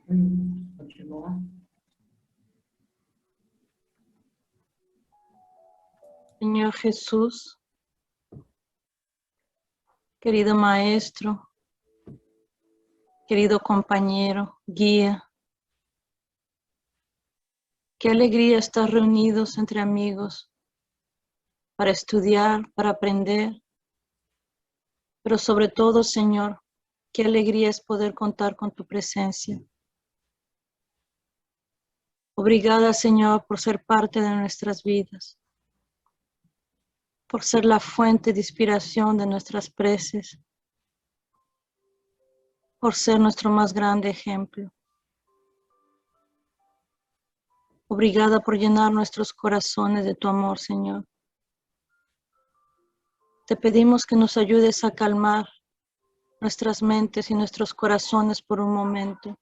Continuar. Señor Jesús, querido Maestro, querido compañero, guía, qué alegría estar reunidos entre amigos para estudiar, para aprender, pero sobre todo, Señor, qué alegría es poder contar con tu presencia. Obrigada, Señor, por ser parte de nuestras vidas, por ser la fuente de inspiración de nuestras preces, por ser nuestro más grande ejemplo. Obrigada por llenar nuestros corazones de tu amor, Señor. Te pedimos que nos ayudes a calmar nuestras mentes y nuestros corazones por un momento.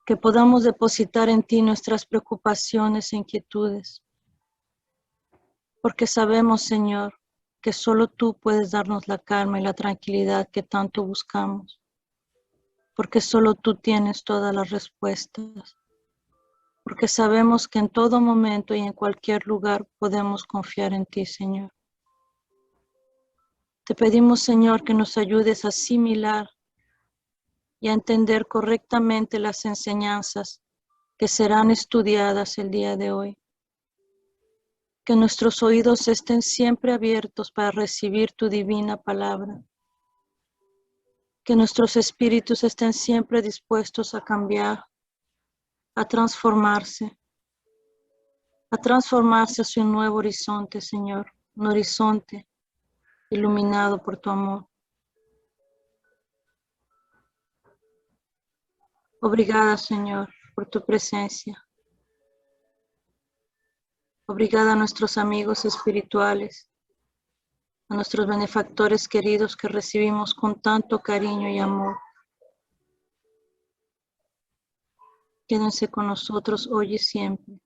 Que podamos depositar en ti nuestras preocupaciones e inquietudes. Porque sabemos, Señor, que solo tú puedes darnos la calma y la tranquilidad que tanto buscamos. Porque solo tú tienes todas las respuestas. Porque sabemos que en todo momento y en cualquier lugar podemos confiar en ti, Señor. Te pedimos, Señor, que nos ayudes a asimilar y a entender correctamente las enseñanzas que serán estudiadas el día de hoy. Que nuestros oídos estén siempre abiertos para recibir tu divina palabra. Que nuestros espíritus estén siempre dispuestos a cambiar, a transformarse hacia un nuevo horizonte, Señor, un horizonte iluminado por tu amor. Obrigada, Señor, por tu presencia. Obrigada a nuestros amigos espirituales, a nuestros benefactores queridos que recibimos con tanto cariño y amor. Quédense con nosotros hoy y siempre.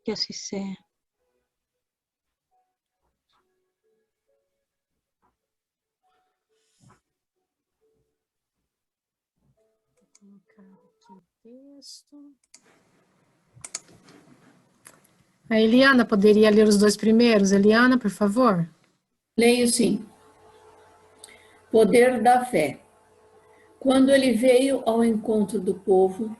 Que así sea. A Eliana poderia ler os dois primeiros? Eliana, por favor. Leio sim. Poder da fé. Quando ele veio ao encontro do povo,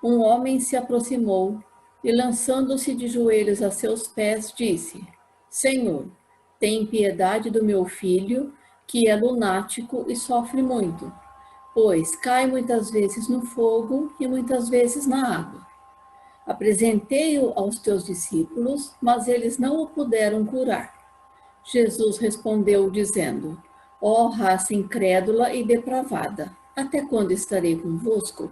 um homem se aproximou e, lançando-se de joelhos a seus pés, disse: Senhor, tem piedade do meu filho, que é lunático e sofre muito, pois cai muitas vezes no fogo e muitas vezes na água. Apresentei-o aos teus discípulos, mas eles não o puderam curar. Jesus respondeu, dizendo: Ó raça incrédula e depravada, até quando estarei convosco?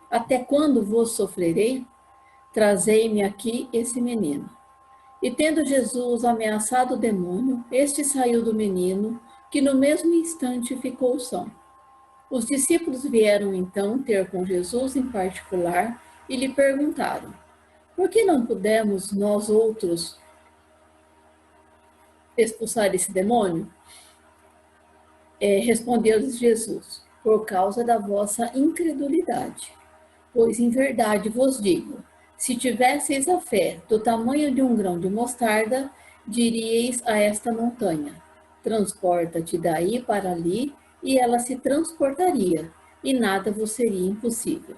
Até quando vos sofrerei? Trazei-me aqui esse menino. E tendo Jesus ameaçado o demônio, este saiu do menino, que no mesmo instante ficou são. Os discípulos vieram então ter com Jesus em particular e lhe perguntaram: Por que não pudemos nós outros expulsar esse demônio? Respondeu-lhes Jesus: Por causa da vossa incredulidade. Pois em verdade vos digo, se tivesseis a fé do tamanho de um grão de mostarda, diríeis a esta montanha: transporta-te daí para ali, e ela se transportaria, e nada vos seria impossível.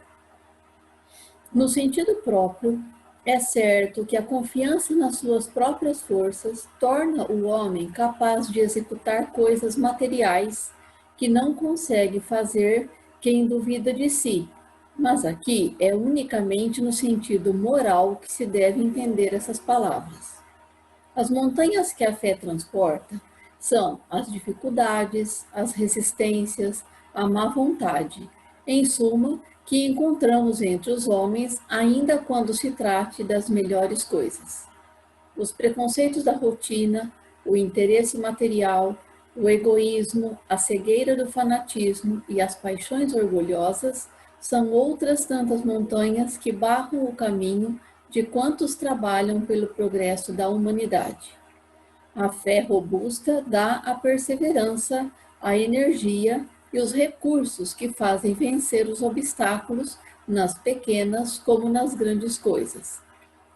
No sentido próprio, é certo que a confiança nas suas próprias forças torna o homem capaz de executar coisas materiais que não consegue fazer quem duvida de si. Mas aqui é unicamente no sentido moral que se deve entender essas palavras. As montanhas que a fé transporta são as dificuldades, as resistências, a má vontade, em suma, que encontramos entre os homens, ainda quando se trate das melhores coisas. Os preconceitos da rotina, o interesse material, o egoísmo, a cegueira do fanatismo e as paixões orgulhosas são outras tantas montanhas que barram o caminho de quantos trabalham pelo progresso da humanidade. A fé robusta dá a perseverança, a energia, e os recursos que fazem vencer os obstáculos nas pequenas como nas grandes coisas.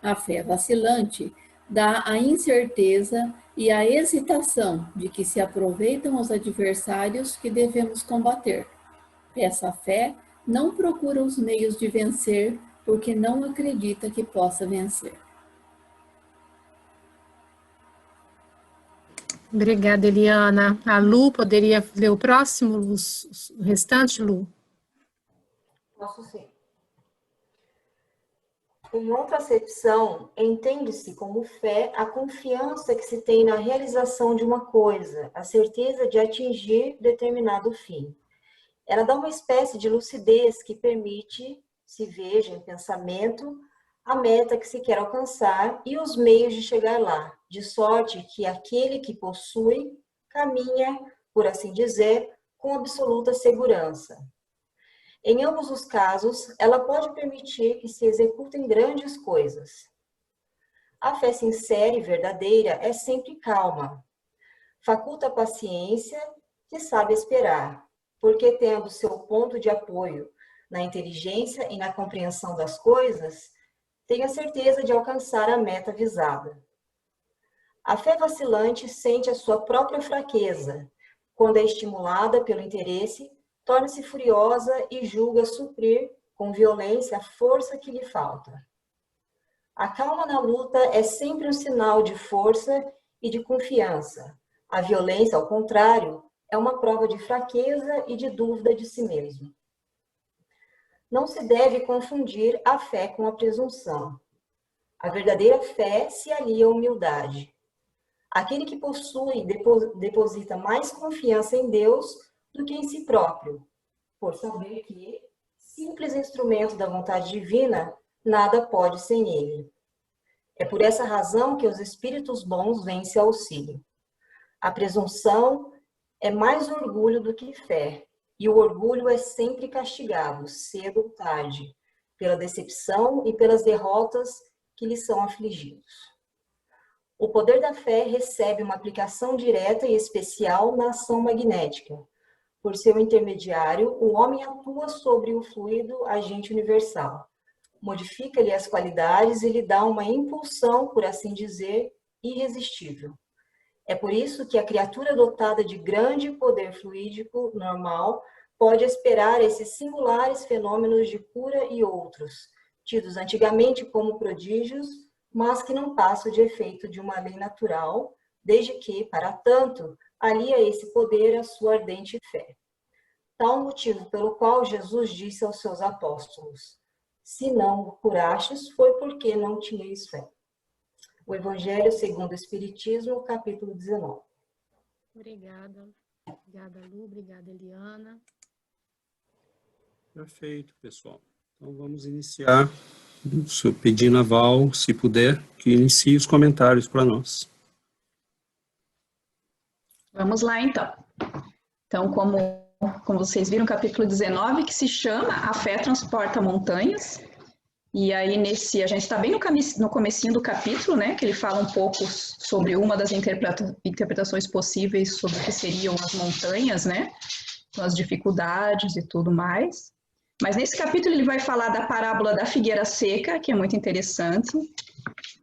A fé vacilante dá a incerteza e a hesitação de que se aproveitam os adversários que devemos combater. Essa fé não procura os meios de vencer porque não acredita que possa vencer. Obrigada, Eliana. A Lu poderia ler o próximo, o restante, Lu? Posso sim. Em outra acepção, entende-se como fé a confiança que se tem na realização de uma coisa, a certeza de atingir determinado fim. Ela dá uma espécie de lucidez que permite se veja em pensamento a meta que se quer alcançar e os meios de chegar lá, de sorte que aquele que possui caminha, por assim dizer, com absoluta segurança. Em ambos os casos, ela pode permitir que se executem grandes coisas. A fé sincera e verdadeira é sempre calma. Faculta a paciência que sabe esperar, porque tendo seu ponto de apoio na inteligência e na compreensão das coisas, tem a certeza de alcançar a meta visada. A fé vacilante sente a sua própria fraqueza. Quando é estimulada pelo interesse, torna-se furiosa e julga suprir com violência a força que lhe falta. A calma na luta é sempre um sinal de força e de confiança. A violência, ao contrário, é uma prova de fraqueza e de dúvida de si mesmo. Não se deve confundir a fé com a presunção. A verdadeira fé se alia à humildade. Aquele que possui deposita mais confiança em Deus do que em si próprio, por saber que, simples instrumento da vontade divina, nada pode sem ele. É por essa razão que os espíritos bons vêm em seu auxílio. A presunção é mais orgulho do que fé, e o orgulho é sempre castigado, cedo ou tarde, pela decepção e pelas derrotas que lhe são afligidos. O poder da fé recebe uma aplicação direta e especial na ação magnética. Por seu intermediário, o homem atua sobre o fluido agente universal, modifica-lhe as qualidades e lhe dá uma impulsão, por assim dizer, irresistível. É por isso que a criatura dotada de grande poder fluídico normal pode esperar esses singulares fenômenos de cura e outros, tidos antigamente como prodígios, mas que não passam de efeito de uma lei natural, desde que, para tanto, alia esse poder à sua ardente fé. Tal motivo pelo qual Jesus disse aos seus apóstolos: se não o curastes, foi porque não tinhais fé. O Evangelho segundo o Espiritismo, capítulo 19. Obrigada. Obrigada, Lu. Obrigada, Eliana. Perfeito, pessoal. Então, vamos iniciar, pedindo a Val, se puder, que inicie os comentários para nós. Vamos lá, então. Então, como vocês viram, capítulo 19, que se chama A Fé Transporta Montanhas. E aí, a gente está bem no comecinho do capítulo, né, que ele fala um pouco sobre uma das interpretações possíveis sobre o que seriam as montanhas, né, as dificuldades e tudo mais. Mas nesse capítulo ele vai falar da parábola da figueira seca, que é muito interessante.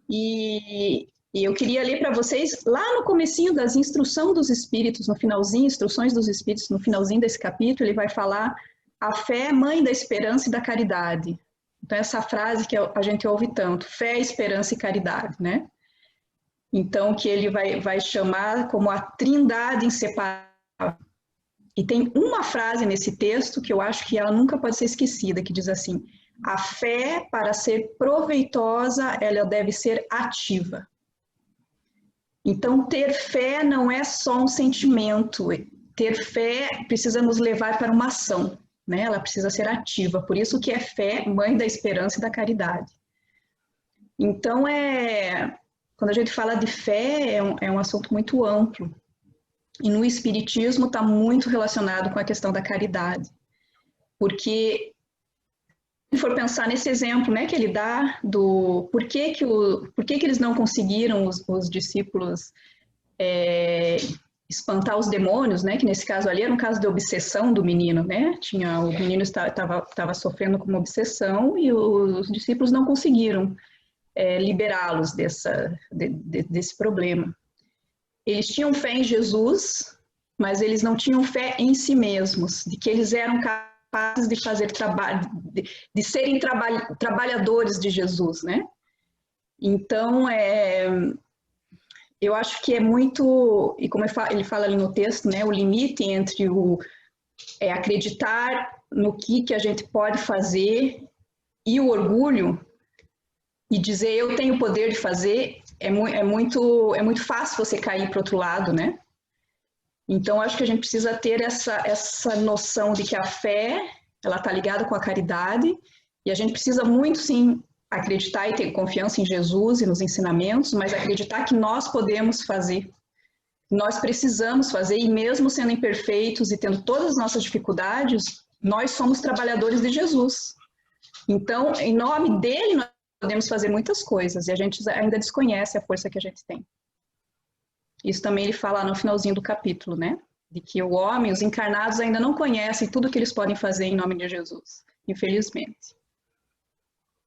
E eu queria ler para vocês, lá no comecinho das instruções dos Espíritos, no finalzinho, instruções dos Espíritos, no finalzinho desse capítulo, ele vai falar: a fé é mãe da esperança e da caridade. Então, essa frase que a gente ouve tanto, fé, esperança e caridade, né? Então, que ele vai chamar como a trindade inseparável. E tem uma frase nesse texto que eu acho que ela nunca pode ser esquecida, que diz assim: a fé, para ser proveitosa, ela deve ser ativa. Então, ter fé não é só um sentimento. Ter fé precisa nos levar para uma ação, né? Ela precisa ser ativa. Por isso que é fé, mãe da esperança e da caridade. Então, quando a gente fala de fé, é um assunto muito amplo. E no Espiritismo está muito relacionado com a questão da caridade. Porque, se for pensar nesse exemplo, né, que ele dá do por que eles não conseguiram, os discípulos, espantar os demônios, né? Que nesse caso ali era um caso de obsessão do menino, né? O menino estava sofrendo com uma obsessão e os discípulos não conseguiram liberá-los desse problema. Eles tinham fé em Jesus, mas eles não tinham fé em si mesmos, de que eles eram capazes de fazer trabalho, de serem trabalhadores de Jesus, né? Então, eu acho que é muito, e como ele fala ali no texto, né, o limite entre acreditar no que a gente pode fazer e o orgulho, e dizer eu tenho o poder de fazer, é muito fácil você cair para o outro lado, né? Então, acho que a gente precisa ter essa noção de que a fé, ela está ligada com a caridade, e a gente precisa muito, sim, acreditar e ter confiança em Jesus e nos ensinamentos, mas acreditar que nós podemos fazer, nós precisamos fazer, e mesmo sendo imperfeitos e tendo todas as nossas dificuldades, nós somos trabalhadores de Jesus. Então, em nome dele, nós podemos fazer muitas coisas, e a gente ainda desconhece a força que a gente tem. Isso também ele fala no finalzinho do capítulo, né? De que o homem, os encarnados, ainda não conhecem tudo que eles podem fazer em nome de Jesus, infelizmente.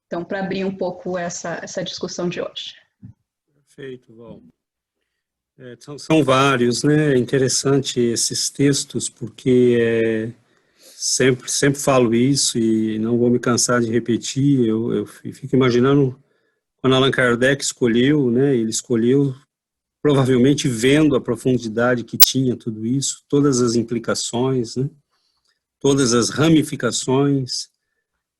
Então, para abrir um pouco essa discussão de hoje. Perfeito, Val. São vários, né? É interessante esses textos, porque sempre falo isso e não vou me cansar de repetir. Eu fico imaginando quando Allan Kardec escolheu, né? Ele escolheu provavelmente vendo a profundidade que tinha tudo isso, todas as implicações, né? Todas as ramificações.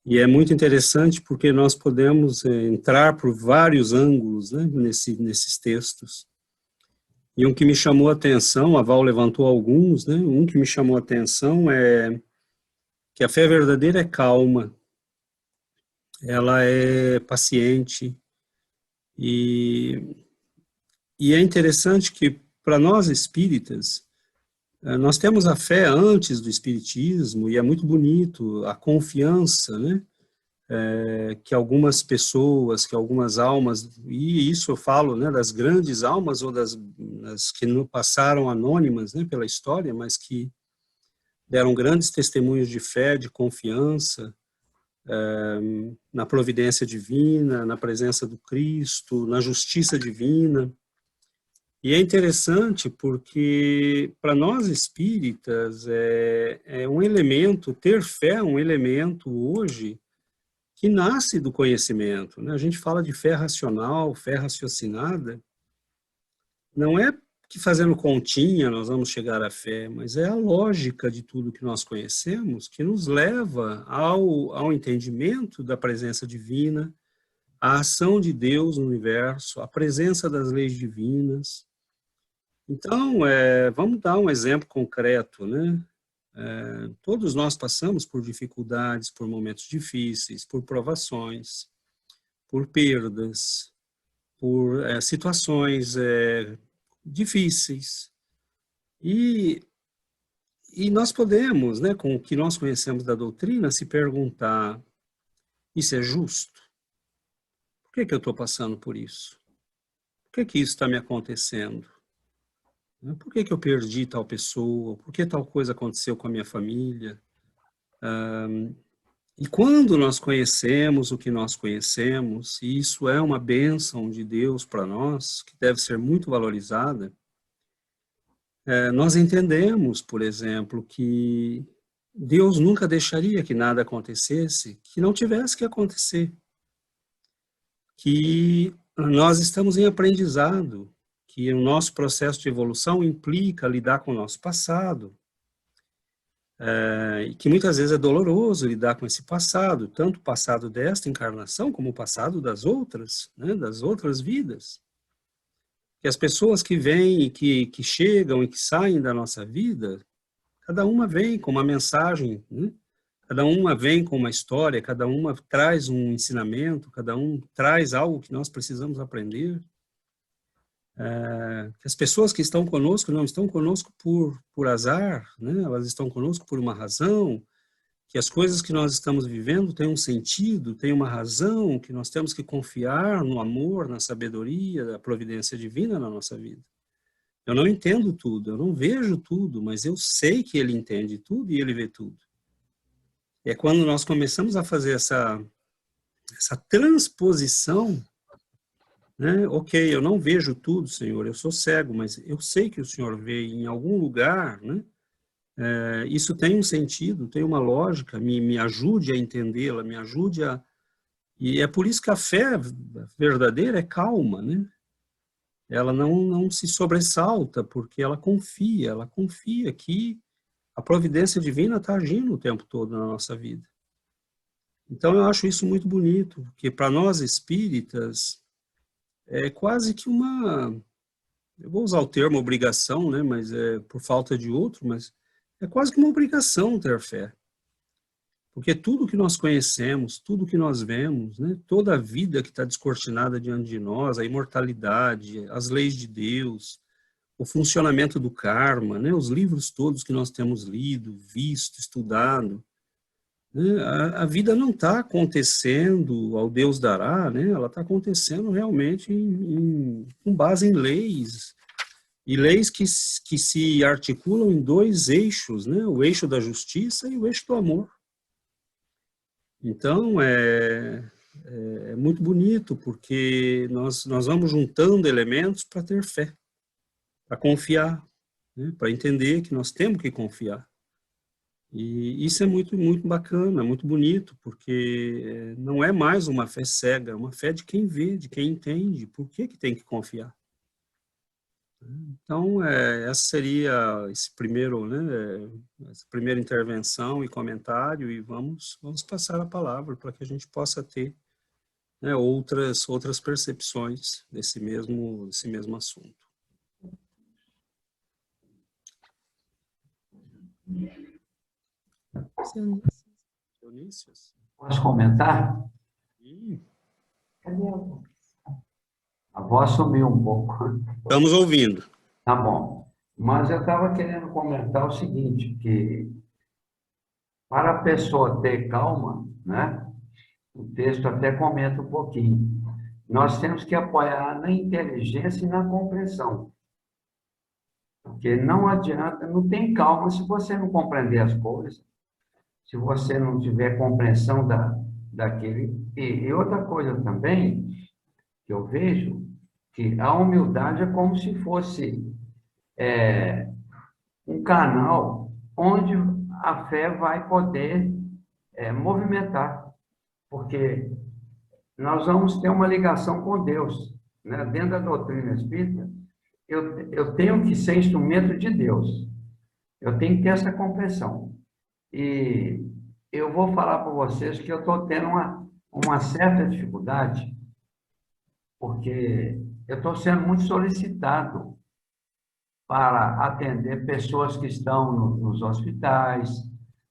E é muito interessante porque nós podemos entrar por vários ângulos, né, nesses textos. E um que me chamou a atenção, a Val levantou alguns, né, um que me chamou a atenção é que a fé verdadeira é calma, ela é paciente, e é interessante que para nós espíritas, nós temos a fé antes do espiritismo, e é muito bonito a confiança, né, que algumas pessoas, que algumas almas, e isso eu falo, né, das grandes almas ou das que não passaram anônimas, né, pela história, mas que deram grandes testemunhos de fé, de confiança, na providência divina, na presença do Cristo, na justiça divina. E é interessante porque, para nós espíritas, é um elemento, ter fé é um elemento hoje que nasce do conhecimento, né? A gente fala de fé racional, fé raciocinada, não é que fazendo continha nós vamos chegar à fé, mas é a lógica de tudo que nós conhecemos que nos leva ao entendimento da presença divina, à ação de Deus no universo, à presença das leis divinas. Então, vamos dar um exemplo concreto, né? Todos nós passamos por dificuldades, por momentos difíceis, por provações, por perdas, por situações difíceis. E nós podemos, né, com o que nós conhecemos da doutrina, se perguntar, isso é justo? Por que eu estou passando por isso? Por que isso está me acontecendo? Por que eu perdi tal pessoa? Por que tal coisa aconteceu com a minha família? E quando nós conhecemos o que nós conhecemos, e isso é uma bênção de Deus para nós, que deve ser muito valorizada, nós entendemos, por exemplo, que Deus nunca deixaria que nada acontecesse que não tivesse que acontecer. Que nós estamos em aprendizado, que o nosso processo de evolução implica lidar com o nosso passado, e que muitas vezes é doloroso lidar com esse passado, tanto o passado desta encarnação, como o passado das outras, né, das outras vidas. Que as pessoas que vêm, que chegam e que saem da nossa vida, cada uma vem com uma mensagem, né? Cada uma vem com uma história, cada uma traz um ensinamento, cada um traz algo que nós precisamos aprender. Que as pessoas que estão conosco não estão conosco por azar, né? Elas estão conosco por uma razão, que as coisas que nós estamos vivendo têm um sentido, têm uma razão, que nós temos que confiar no amor, na sabedoria, da providência divina na nossa vida. Eu não entendo tudo, eu não vejo tudo, mas eu sei que ele entende tudo e ele vê tudo. E é quando nós começamos a fazer essa transposição, né? Ok, eu não vejo tudo, Senhor, eu sou cego, mas eu sei que o Senhor vê em algum lugar, né? Isso tem um sentido, tem uma lógica, me ajude a entendê-la, me ajude a... E é por isso que a fé verdadeira é calma, né? Ela não se sobressalta, porque ela confia que a providência divina está agindo o tempo todo na nossa vida. Então eu acho isso muito bonito, porque para nós espíritas é quase que uma... Eu vou usar o termo obrigação, né? Mas é por falta de outro, mas é quase que uma obrigação ter fé. Porque tudo que nós conhecemos, tudo que nós vemos, né, toda a vida que está descortinada diante de nós, a imortalidade, as leis de Deus, o funcionamento do karma, né, os livros todos que nós temos lido, visto, estudado, né, a vida não está acontecendo ao Deus dará, né, ela está acontecendo realmente com base em leis, e leis que se articulam em dois eixos, né, o eixo da justiça e o eixo do amor. Então, é muito bonito, porque nós vamos juntando elementos para ter fé, para confiar, né? Para entender que nós temos que confiar. E isso é muito, muito bacana, muito bonito, porque não é mais uma fé cega, é uma fé de quem vê, de quem entende, por que tem que confiar. Então, essa seria esse primeiro, né, essa primeira intervenção e comentário, e vamos passar a palavra para que a gente possa ter, né, outras percepções desse mesmo assunto. Dionísios? Posso comentar? Sim. Cadê a voz? A voz sumiu um pouco. Estamos ouvindo. Tá bom. Mas eu estava querendo comentar o seguinte, que para a pessoa ter calma, né, o texto até comenta um pouquinho, nós temos que apoiar na inteligência e na compreensão. Porque não adianta, não tem calma se você não compreender as coisas, se você não tiver compreensão daquele... E outra coisa também, que eu vejo, que a humildade é como se fosse um canal onde a fé vai poder movimentar, porque nós vamos ter uma ligação com Deus, né? Dentro da doutrina espírita, eu tenho que ser instrumento de Deus, eu tenho que ter essa compreensão. E eu vou falar para vocês que eu estou tendo uma certa dificuldade, porque eu estou sendo muito solicitado para atender pessoas que estão nos hospitais,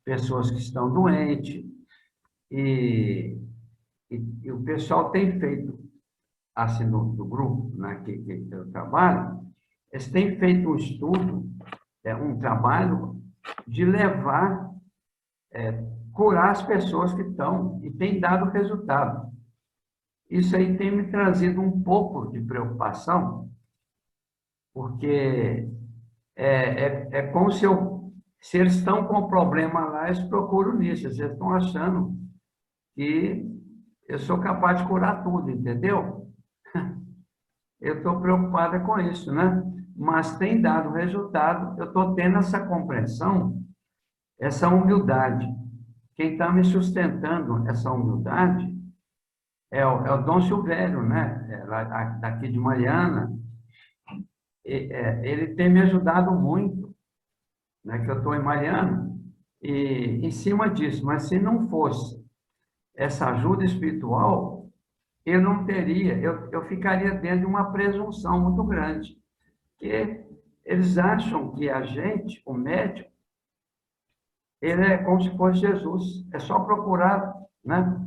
pessoas que estão doentes, e o pessoal tem feito, assim, do grupo, né, que eu trabalho, eles têm feito um estudo, um trabalho de levar, curar as pessoas que estão, e tem dado resultado. Isso aí tem me trazido um pouco de preocupação, porque é como se eles estão com problema lá, eles procuram nisso, eles estão achando que eu sou capaz de curar tudo, entendeu? Eu estou preocupada com isso, né? Mas tem dado resultado, eu estou tendo essa compreensão, essa humildade. Quem está me sustentando essa humildade é o Dom Silvério, né? Daqui de Mariana. Ele tem me ajudado muito, né? Que eu estou em Mariana, e em cima disso. Mas se não fosse essa ajuda espiritual, eu não teria, eu ficaria dentro de uma presunção muito grande, que eles acham que a gente, o médico, ele é como se fosse Jesus, é só procurar, né?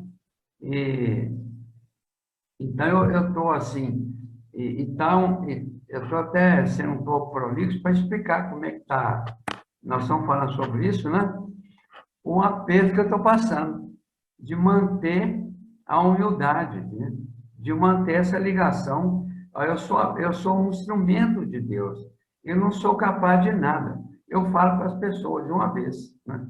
Então, eu estou assim, então, eu estou até sendo um pouco prolixo para explicar como é que está, nós estamos falando sobre isso, né? Um aperto que eu estou passando, de manter a humildade, né? De manter essa ligação. Eu sou um instrumento de Deus, eu não sou capaz de nada. Eu falo para as pessoas de uma vez, né?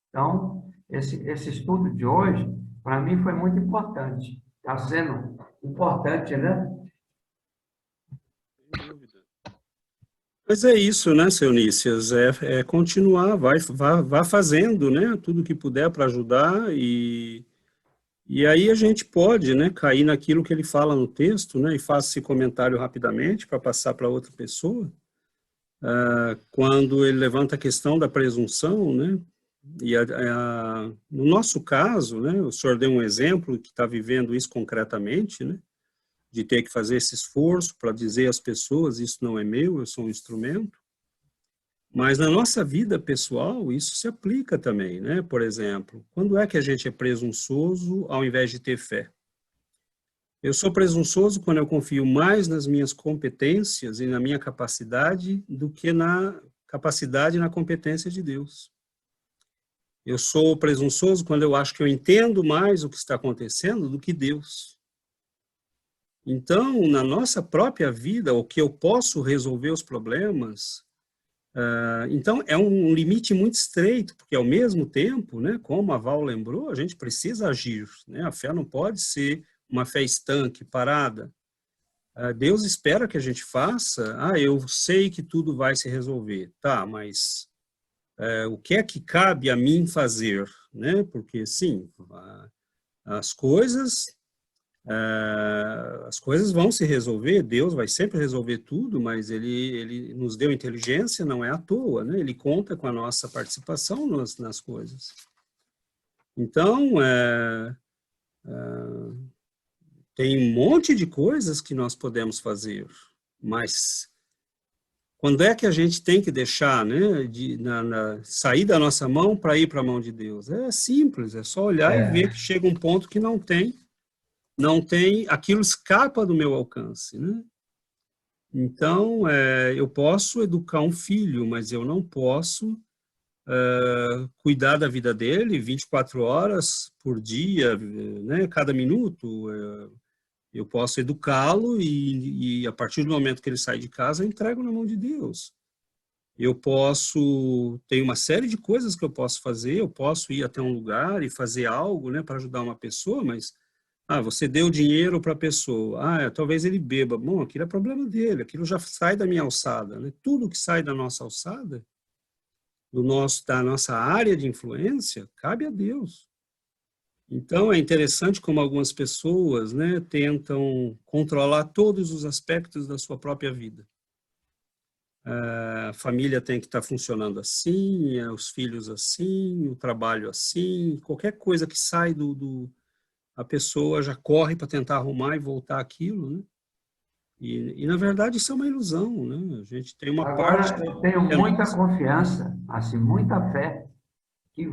Então, esse estudo de hoje, para mim, foi muito importante. Está sendo importante, né? Sem dúvida. Mas é isso, né, seu Nícias? É continuar, vá fazendo, né, tudo que puder para ajudar e aí a gente pode, né, cair naquilo que ele fala no texto, né, e faço esse comentário rapidamente para passar para outra pessoa. Quando ele levanta a questão da presunção, né, e no nosso caso, né, o senhor deu um exemplo que está vivendo isso concretamente, né, de ter que fazer esse esforço para dizer às pessoas, isso não é meu, eu sou um instrumento. Mas na nossa vida pessoal, isso se aplica também, né? Por exemplo, quando é que a gente é presunçoso ao invés de ter fé? Eu sou presunçoso quando eu confio mais nas minhas competências e na minha capacidade do que na capacidade e na competência de Deus. Eu sou presunçoso quando eu acho que eu entendo mais o que está acontecendo do que Deus. Então, na nossa própria vida, o que eu posso resolver os problemas, então é um limite muito estreito, porque ao mesmo tempo, né, como a Val lembrou, a gente precisa agir, né? A fé não pode ser uma fé estanque, parada. Deus espera que a gente faça, eu sei que tudo vai se resolver, tá, mas o que é que cabe a mim fazer, né? Porque sim, as coisas vão se resolver, Deus vai sempre resolver tudo, mas ele nos deu inteligência, não é à toa, né? Ele conta com a nossa participação nas coisas. Então, tem um monte de coisas que nós podemos fazer, mas quando é que a gente tem que deixar, né, sair da nossa mão para ir para a mão de Deus? É simples, é só olhar e ver que chega um ponto que não tem, aquilo escapa do meu alcance, né? Então, eu posso educar um filho, mas eu não posso cuidar da vida dele 24 horas por dia, né? Cada minuto. Eu posso educá-lo e a partir do momento que ele sai de casa, eu entrego na mão de Deus. Tem uma série de coisas que eu posso fazer, eu posso ir até um lugar e fazer algo, né, para ajudar uma pessoa, mas você deu dinheiro para a pessoa. Talvez ele beba. Bom, aquilo é problema dele. Aquilo já sai da minha alçada, né? Tudo que sai da nossa alçada, da nossa área de influência, cabe a Deus. Então, é interessante como algumas pessoas, né, tentam controlar todos os aspectos da sua própria vida. A família tem que estar funcionando assim, os filhos assim, o trabalho assim, qualquer coisa que sai a pessoa já corre para tentar arrumar e voltar aquilo, né? E na verdade isso é uma ilusão, né? A gente tem uma Agora, parte... eu tenho muita confiança, assim, muita fé, que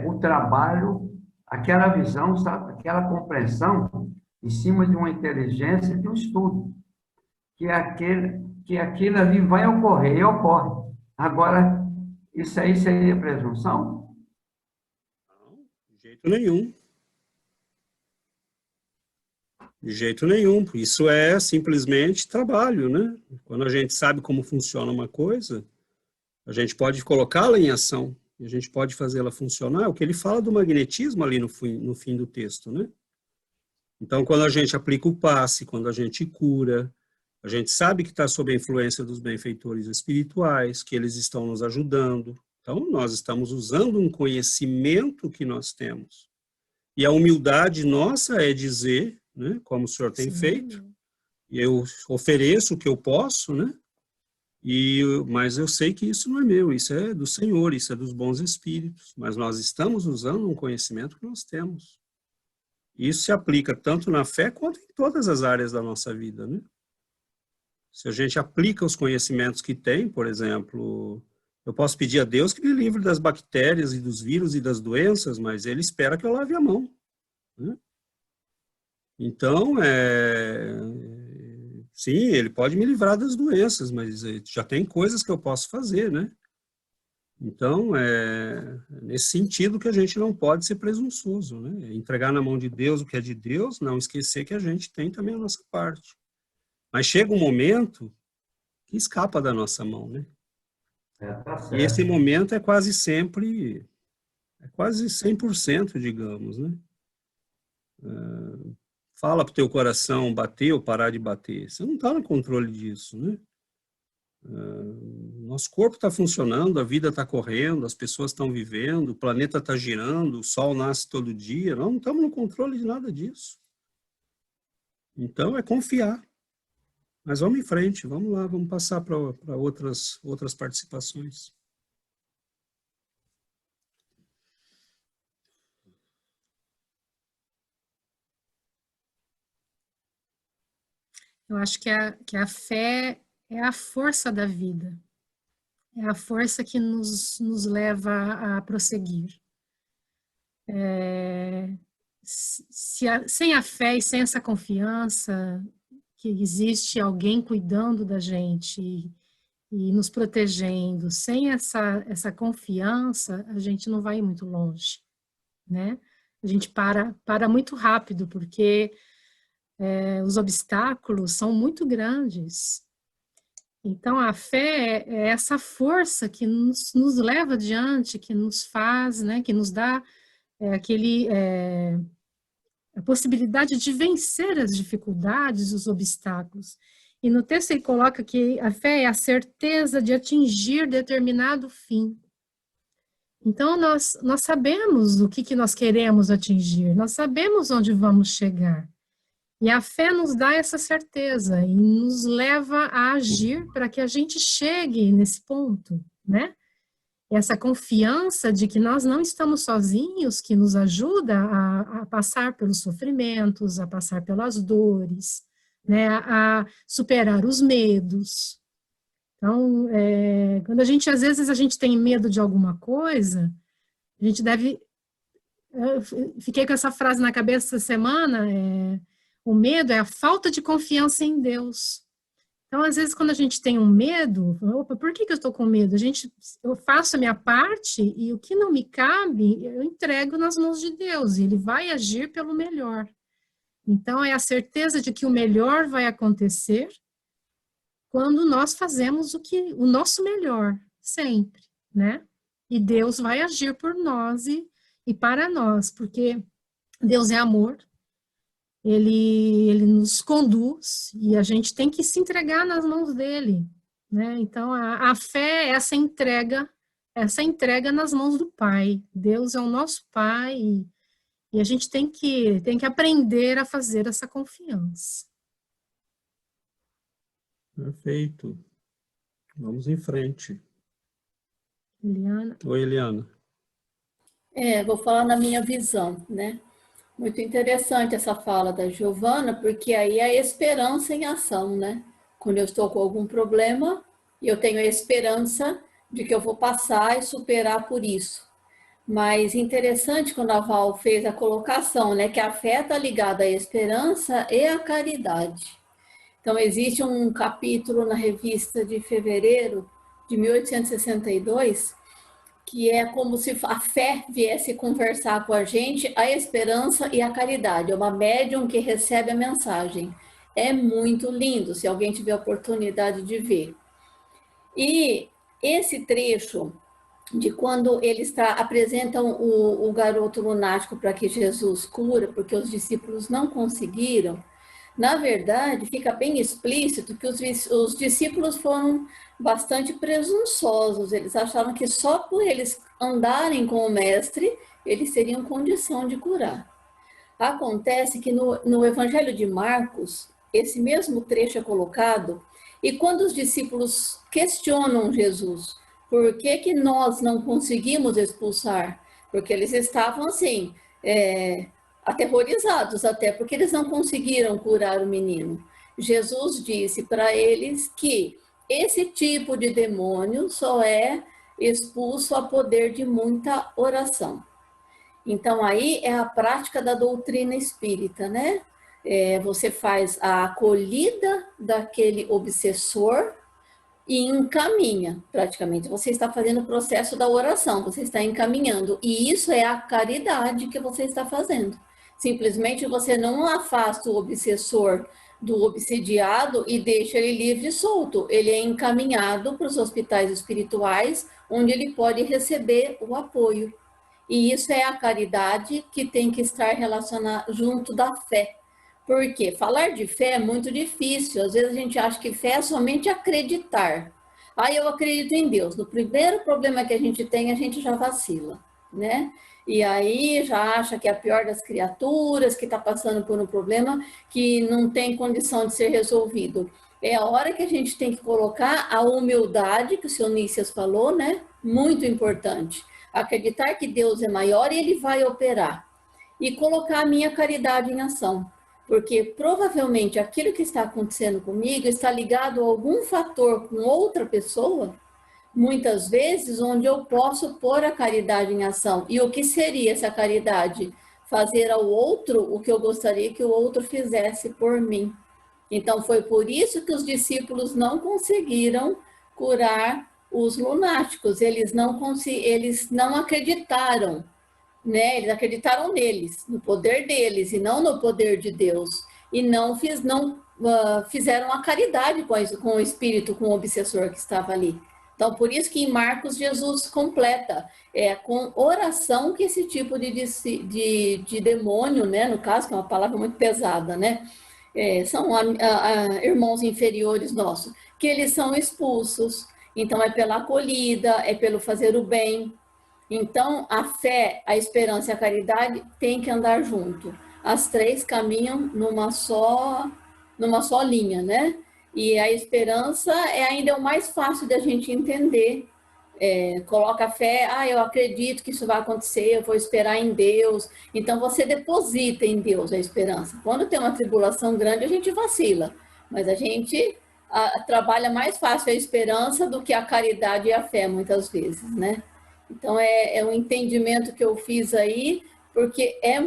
o trabalho, aquela visão, sabe? Aquela compreensão em cima de uma inteligência, de um estudo, que aquilo ali vai ocorrer, e ocorre. Agora, isso aí seria presunção? Não, de jeito nenhum. De jeito nenhum. Isso é simplesmente trabalho, né? Quando a gente sabe como funciona uma coisa, a gente pode colocá-la em ação, e a gente pode fazê-la funcionar. O que ele fala do magnetismo ali no fim do texto, né? Então, quando a gente aplica o passe, quando a gente cura, a gente sabe que está sob a influência dos benfeitores espirituais, que eles estão nos ajudando. Então, nós estamos usando um conhecimento que nós temos. E a humildade nossa é dizer, né, como o senhor tem feito, eu ofereço o que eu posso, né? Mas eu sei que isso não é meu, isso é do Senhor, isso é dos bons espíritos. Mas nós estamos usando um conhecimento que nós temos. Isso se aplica tanto na fé quanto em todas as áreas da nossa vida, né? Se a gente aplica os conhecimentos que tem, por exemplo, eu posso pedir a Deus que me livre das bactérias e dos vírus e das doenças, mas Ele espera que eu lave a mão, né? Então, sim, Ele pode me livrar das doenças, mas já tem coisas que eu posso fazer, né? Então, é nesse sentido que a gente não pode ser presunçoso, né? Entregar na mão de Deus o que é de Deus, não esquecer que a gente tem também a nossa parte. Mas chega um momento que escapa da nossa mão, né? Tá certo. E esse momento é quase 100%, digamos, né? Fala para o teu coração bater ou parar de bater. Você não está no controle disso, né? Nosso corpo está funcionando, a vida está correndo, as pessoas estão vivendo, o planeta está girando, o sol nasce todo dia. Nós não estamos no controle de nada disso. Então, é confiar. Mas vamos em frente, vamos lá, vamos passar para outras participações. Eu acho que a fé é a força da vida. É a força que nos leva a prosseguir. Sem a fé e sem essa confiança que existe alguém cuidando da gente e nos protegendo, sem essa confiança, a gente não vai muito longe, né? A gente para muito rápido, porque os obstáculos são muito grandes. Então, a fé é essa força que nos leva adiante, que nos faz, né, que nos dá a possibilidade de vencer as dificuldades, os obstáculos. E no texto ele coloca que a fé é a certeza de atingir determinado fim. Então, nós sabemos o que nós queremos atingir, nós sabemos onde vamos chegar. E a fé nos dá essa certeza e nos leva a agir para que a gente chegue nesse ponto, né? Essa confiança de que nós não estamos sozinhos, que nos ajuda a passar pelos sofrimentos, a passar pelas dores, né? A superar os medos. Então, quando às vezes a gente tem medo de alguma coisa, a gente deve... Eu fiquei com essa frase na cabeça essa semana, o medo é a falta de confiança em Deus. Então, às vezes, quando a gente tem um medo, opa, por que eu estou com medo? Eu faço a minha parte e o que não me cabe, eu entrego nas mãos de Deus, e Ele vai agir pelo melhor. Então, é a certeza de que o melhor vai acontecer quando nós fazemos o nosso melhor, sempre, né? E Deus vai agir por nós e para nós, porque Deus é amor. Ele nos conduz e a gente tem que se entregar nas mãos dele, né? Então, a fé é essa entrega nas mãos do Pai. Deus é o nosso Pai e a gente tem que aprender a fazer essa confiança. Perfeito. Vamos em frente. Eliana? Oi, Eliana. Vou falar na minha visão, né? Muito interessante essa fala da Giovana, porque aí é a esperança em ação, né? Quando eu estou com algum problema, eu tenho a esperança de que eu vou passar e superar por isso. Mas interessante quando a Val fez a colocação, né? Que a fé está ligada à esperança e à caridade. Então, existe um capítulo na revista de fevereiro de 1862, que é como se a fé viesse conversar com a gente, a esperança e a caridade. É uma médium que recebe a mensagem. É muito lindo, se alguém tiver a oportunidade de ver. E esse trecho de quando eles apresentam o garoto lunático para que Jesus cura, porque os discípulos não conseguiram, na verdade, fica bem explícito que os discípulos foram bastante presunçosos. Eles acharam que só por eles andarem com o mestre, eles teriam condição de curar. Acontece que no Evangelho de Marcos, esse mesmo trecho é colocado, e quando os discípulos questionam Jesus, por que nós não conseguimos expulsar? Porque eles estavam assim... aterrorizados até, porque eles não conseguiram curar o menino. Jesus disse para eles que esse tipo de demônio só é expulso a poder de muita oração. Então, aí é a prática da doutrina espírita, né? Você faz a acolhida daquele obsessor e encaminha, praticamente. Você está fazendo o processo da oração, você está encaminhando. E isso é a caridade que você está fazendo. Simplesmente você não afasta o obsessor do obsidiado e deixa ele livre e solto. Ele é encaminhado para os hospitais espirituais, onde ele pode receber o apoio. E isso é a caridade que tem que estar relacionada junto da fé. Porque falar de fé é muito difícil. Às vezes a gente acha que fé é somente acreditar. Ah, eu acredito em Deus. No primeiro problema que a gente tem, a gente já vacila, né? E aí já acha que é a pior das criaturas, que está passando por um problema que não tem condição de ser resolvido. É a hora que a gente tem que colocar a humildade, que o senhor Nícias falou, né? Muito importante. Acreditar que Deus é maior e Ele vai operar. E colocar a minha caridade em ação. Porque provavelmente aquilo que está acontecendo comigo está ligado a algum fator com outra pessoa, muitas vezes onde eu posso pôr a caridade em ação. E o que seria essa caridade? Fazer ao outro o que eu gostaria que o outro fizesse por mim. Então foi por isso que os discípulos não conseguiram curar os lunáticos. Eles não acreditaram, né? Eles acreditaram neles, no poder deles e não no poder de Deus. E não fizeram a caridade com o espírito, com o obsessor que estava ali. Então, por isso que em Marcos, Jesus completa, com oração que esse tipo de demônio, né, no caso, que é uma palavra muito pesada, né, são irmãos inferiores nossos, que eles são expulsos. Então, é pela acolhida, é pelo fazer o bem. Então, a fé, a esperança e a caridade têm que andar junto. As três caminham numa só linha, né? E a esperança ainda o mais fácil da gente entender. Coloca a fé, eu acredito que isso vai acontecer, eu vou esperar em Deus. Então, você deposita em Deus a esperança. Quando tem uma tribulação grande, a gente vacila. Mas a gente trabalha mais fácil a esperança do que a caridade e a fé, muitas vezes, né? Então, é um entendimento que eu fiz aí, porque é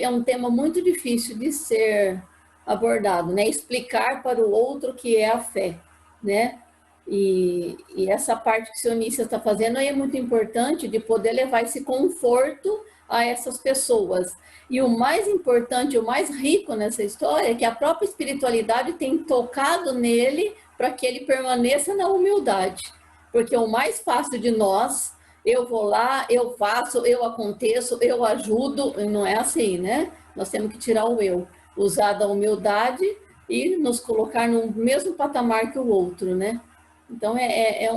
um tema muito difícil de ser abordado, né? Explicar para o outro o que é a fé, né? E essa parte que o senhor Nícias está fazendo aí é muito importante, de poder levar esse conforto a essas pessoas. E o mais importante, o mais rico nessa história é que a própria espiritualidade tem tocado nele para que ele permaneça na humildade. Porque o mais fácil de nós, eu vou lá, eu faço, eu aconteço, eu ajudo, não é assim, né? Nós temos que tirar o eu, usar da humildade e nos colocar no mesmo patamar que o outro, né? Então,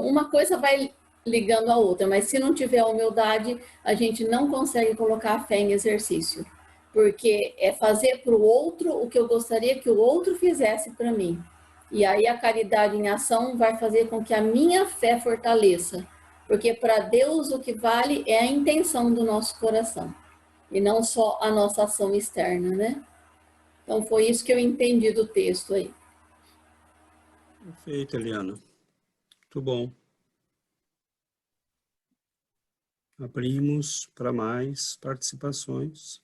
uma coisa vai ligando a outra, mas se não tiver humildade, a gente não consegue colocar a fé em exercício, porque é fazer para o outro o que eu gostaria que o outro fizesse para mim. E aí a caridade em ação vai fazer com que a minha fé fortaleça, porque para Deus o que vale é a intenção do nosso coração, e não só a nossa ação externa, né? Então, foi isso que eu entendi do texto aí. Perfeito, Eliana. Muito bom. Abrimos para mais participações.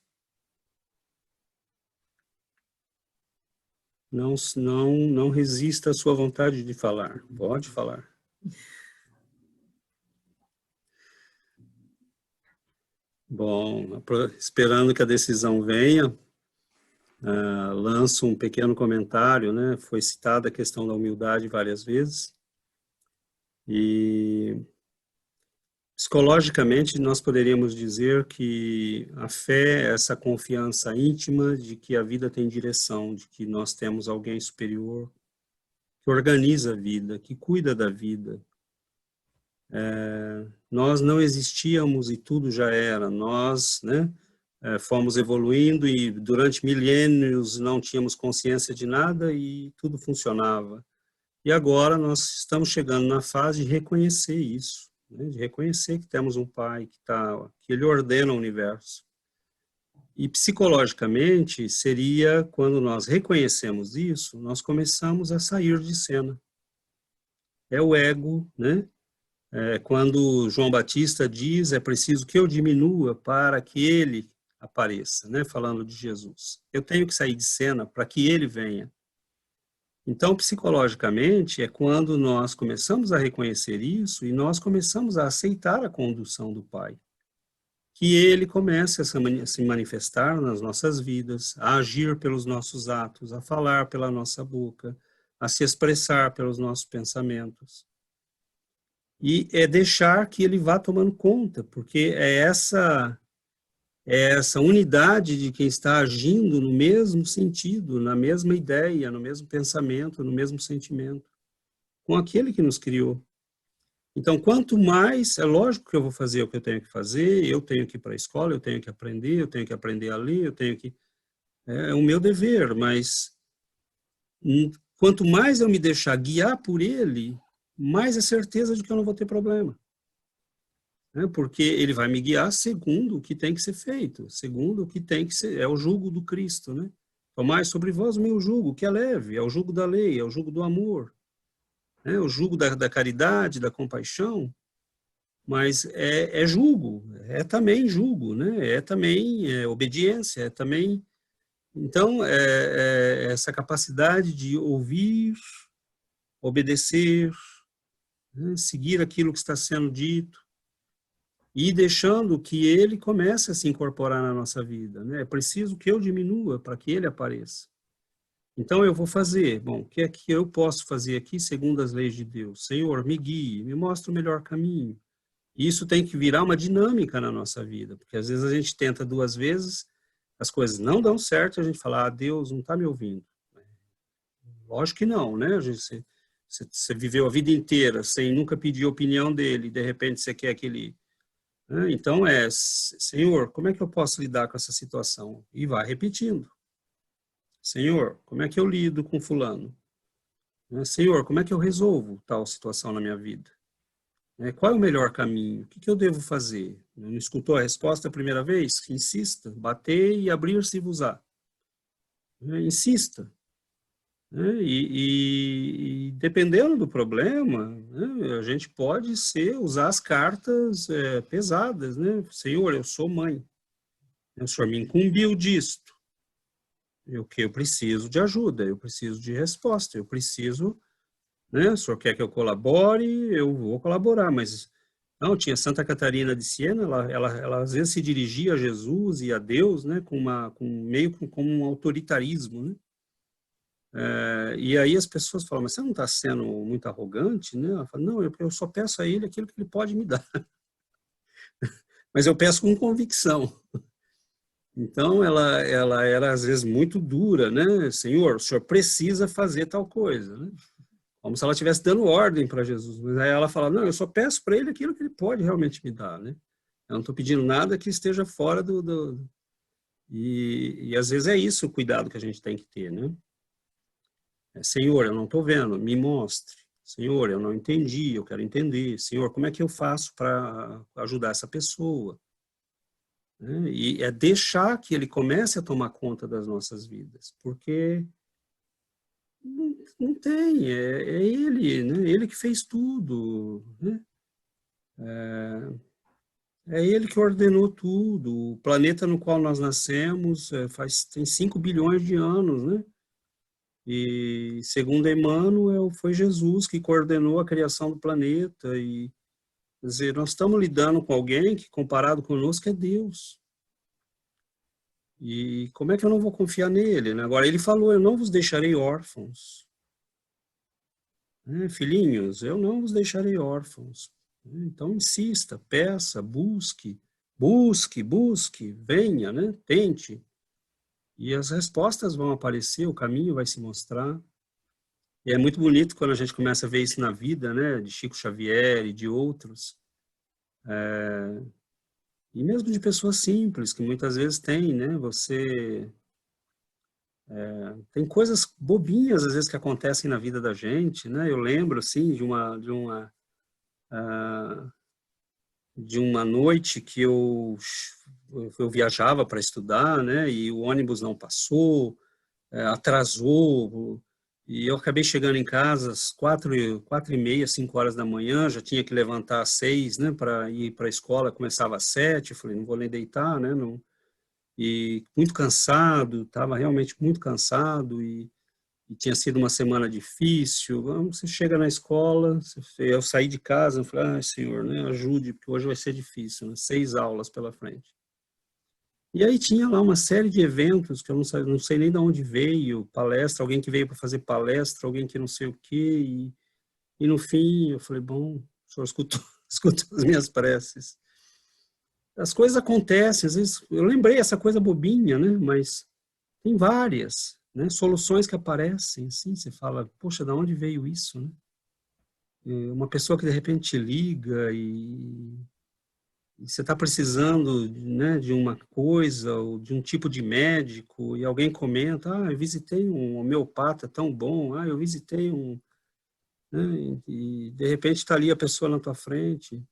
Não resista à sua vontade de falar. Pode falar. Bom, esperando que a decisão venha, lanço um pequeno comentário, né? Foi citada a questão da humildade várias vezes. E psicologicamente nós poderíamos dizer que a fé é essa confiança íntima de que a vida tem direção, de que nós temos alguém superior que organiza a vida, que cuida da vida. Nós não existíamos e tudo já era. Nós, né, fomos evoluindo e durante milênios não tínhamos consciência de nada e tudo funcionava. E agora nós estamos chegando na fase de reconhecer isso, né? De reconhecer que temos um Pai que Ele ordena o universo. E psicologicamente seria, quando nós reconhecemos isso, nós começamos a sair de cena. É o ego, né? Quando João Batista diz, é preciso que eu diminua para que Ele apareça, né? Falando de Jesus. Eu tenho que sair de cena para que Ele venha. Então, psicologicamente, é quando nós começamos a reconhecer isso e nós começamos a aceitar a condução do Pai. que ele comece a se manifestar nas nossas vidas, a agir pelos nossos atos, a falar pela nossa boca, a se expressar pelos nossos pensamentos. E é deixar que ele vá tomando conta, porque é essa unidade de quem está agindo no mesmo sentido, na mesma ideia, no mesmo pensamento, no mesmo sentimento, com aquele que nos criou. Então, quanto mais, é lógico que eu vou fazer o que eu tenho que fazer, eu tenho que ir para a escola, eu tenho que aprender a ler, eu tenho que... É o meu dever, mas quanto mais eu me deixar guiar por ele, mais é certeza de que eu não vou ter problema. Porque ele vai me guiar segundo o que tem que ser feito, segundo o que tem que ser, é o jugo do Cristo, né? Tomai sobre vós o meu jugo, que é leve, é o jugo da lei, é o jugo do amor, o jugo da caridade, da compaixão, mas é jugo, é também jugo, né? É também obediência, é também... Então, essa capacidade de ouvir, obedecer, seguir aquilo que está sendo dito, e deixando que ele comece a se incorporar na nossa vida, né? É preciso que eu diminua para que ele apareça. Então eu vou fazer, bom, o que é que eu posso fazer aqui segundo as leis de Deus? Senhor, me guie, me mostre o melhor caminho. E isso tem que virar uma dinâmica na nossa vida, porque às vezes a gente tenta 2 vezes, as coisas não dão certo, a gente fala, Deus não está me ouvindo. Lógico que não, né? Você viveu a vida inteira sem nunca pedir a opinião dele, de repente você quer que ele... Então Senhor, como é que eu posso lidar com essa situação? E vai repetindo. Senhor, como é que eu lido com fulano? Senhor, como é que eu resolvo tal situação na minha vida? Qual é o melhor caminho? O que eu devo fazer? Não escutou a resposta a primeira vez? Insista, bater e abrir-se-vos-á. Insista. E dependendo do problema, a gente pode usar as cartas pesadas, né? Senhor, eu sou mãe, o Senhor me incumbiu disto, eu preciso de ajuda, eu preciso de resposta, eu preciso, né? O Senhor quer que eu colabore, eu vou colaborar, mas não, tinha Santa Catarina de Siena, ela às vezes se dirigia a Jesus e a Deus, né? Meio como um autoritarismo, né? E aí as pessoas falam, mas você não está sendo muito arrogante, né? Ela fala, não, eu só peço a ele aquilo que ele pode me dar. Mas eu peço com convicção. Então ela era às vezes muito dura, né? Senhor, o senhor precisa fazer tal coisa, né? Como se ela estivesse dando ordem para Jesus. Mas aí ela fala, não, eu só peço para ele aquilo que ele pode realmente me dar, né? Eu não estou pedindo nada que esteja fora E às vezes é isso o cuidado que a gente tem que ter, né? Senhor, eu não estou vendo, me mostre. Senhor, eu não entendi, eu quero entender. Senhor, como é que eu faço para ajudar essa pessoa? E é deixar que ele comece a tomar conta das nossas vidas, porque não tem, é ele, né? Ele que fez tudo, né? É ele que ordenou tudo. O planeta no qual nós nascemos tem 5 bilhões de anos, né? E, segundo Emmanuel, foi Jesus que coordenou a criação do planeta. E, quer dizer, nós estamos lidando com alguém que, comparado conosco, é Deus. E como é que eu não vou confiar nele, né? Agora, ele falou, eu não vos deixarei órfãos. Filhinhos, eu não vos deixarei órfãos. Então, insista, peça, busque, venha, né? Tente. E as respostas vão aparecer, o caminho vai se mostrar. E é muito bonito quando a gente começa a ver isso na vida, né, de Chico Xavier e de outros. E mesmo de pessoas simples, que muitas vezes tem, né, tem coisas bobinhas, às vezes, que acontecem na vida da gente, né? Eu lembro, assim, de uma noite que eu viajava para estudar, né, e o ônibus não passou, atrasou, e eu acabei chegando em casa às 4h30, 5 horas da manhã, já tinha que levantar às 6, né, para ir para a escola, começava às 7, eu falei, não vou nem deitar, né, não. E muito cansado, estava realmente muito cansado, e e tinha sido uma semana difícil. Você chega na escola, eu saí de casa, eu falei, ah, Senhor, né, ajude, porque hoje vai ser difícil, né? 6 aulas pela frente. E aí tinha lá uma série de eventos que eu não sei nem de onde veio, palestra, alguém que veio para fazer palestra, alguém que não sei o quê, e no fim eu falei, bom, o Senhor escutou as minhas preces. As coisas acontecem, às vezes, eu lembrei essa coisa bobinha, né, mas tem várias, né, soluções que aparecem, assim, você fala, poxa, de onde veio isso, né? Uma pessoa que de repente te liga e você está precisando, né, de uma coisa ou de um tipo de médico e alguém comenta, ah, eu visitei um homeopata tão bom, ah, eu visitei um, né, e de repente está ali a pessoa na tua frente.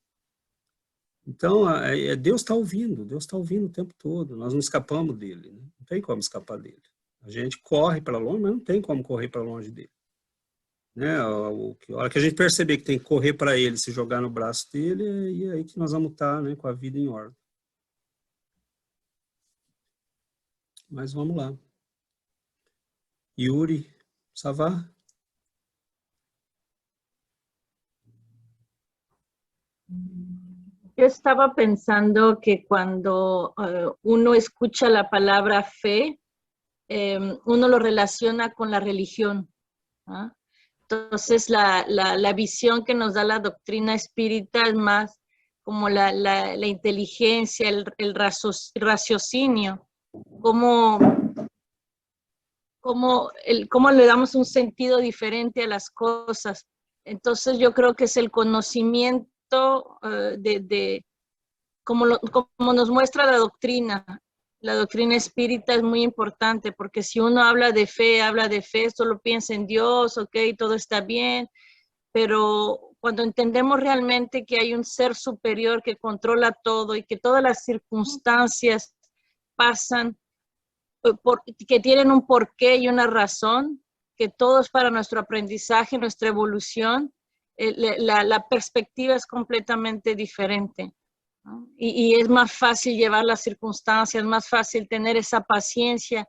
Então, Deus está ouvindo o tempo todo, nós não escapamos dele, né? Não tem como escapar dele. A gente corre para longe, mas não tem como correr para longe dele. Né? A hora que a gente perceber que tem que correr para ele, se jogar no braço dele, é aí que nós vamos estar, né, com a vida em ordem. Mas vamos lá. Yuri, ça va? Yo estaba pensando que cuando uno escucha la palabra fe, uno lo relaciona con la religión, ¿ah? Entonces, la visión que nos da la doctrina espírita es más como la inteligencia, el raciocinio, cómo le damos un sentido diferente a las cosas. Entonces, yo creo que es el conocimiento como nos muestra la doctrina. La doctrina espírita es muy importante porque si uno habla de fe, solo piensa en Dios, ok, todo está bien, pero cuando entendemos realmente que hay un ser superior que controla todo y que todas las circunstancias pasan, que tienen un porqué y una razón, que todo es para nuestro aprendizaje, nuestra evolución, la perspectiva es completamente diferente, ¿no? Y es más fácil llevar las circunstancias, más fácil tener esa paciencia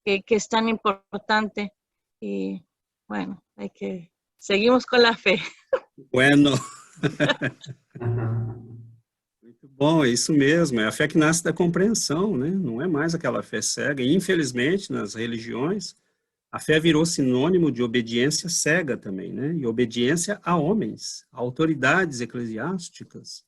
que es tan importante. Y bueno, seguimos con la fe. Bueno. Muito bom, é isso mesmo, é a fé que nasce da compreensão, né? Não é mais aquela fé cega. E, infelizmente, nas religiões, a fé virou sinônimo de obediência cega também, né? E obediência a homens, a autoridades eclesiásticas,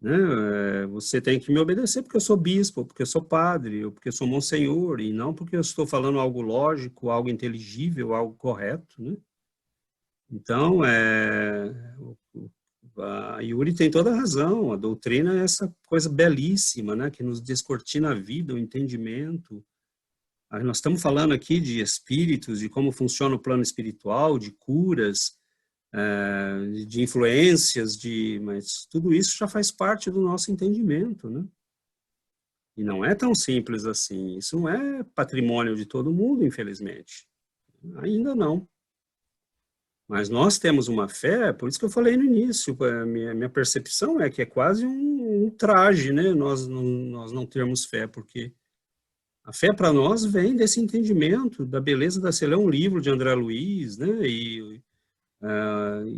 né? Você tem que me obedecer porque eu sou bispo, porque eu sou padre, ou porque eu sou monsenhor, e não porque eu estou falando algo lógico, algo inteligível, algo correto, né? Então, a Yuri tem toda a razão, a doutrina é essa coisa belíssima, né, que nos descortina a vida, o entendimento. Nós estamos falando aqui de espíritos, de como funciona o plano espiritual, de curas, de influências, mas tudo isso já faz parte do nosso entendimento, né? E não é tão simples assim, isso não é patrimônio de todo mundo, infelizmente. Ainda não. Mas nós temos uma fé, por isso que eu falei no início, a minha percepção é que é quase um traje, né? Nós não termos fé, porque a fé para nós vem desse entendimento da beleza da... Você lê um livro de André Luiz, né? E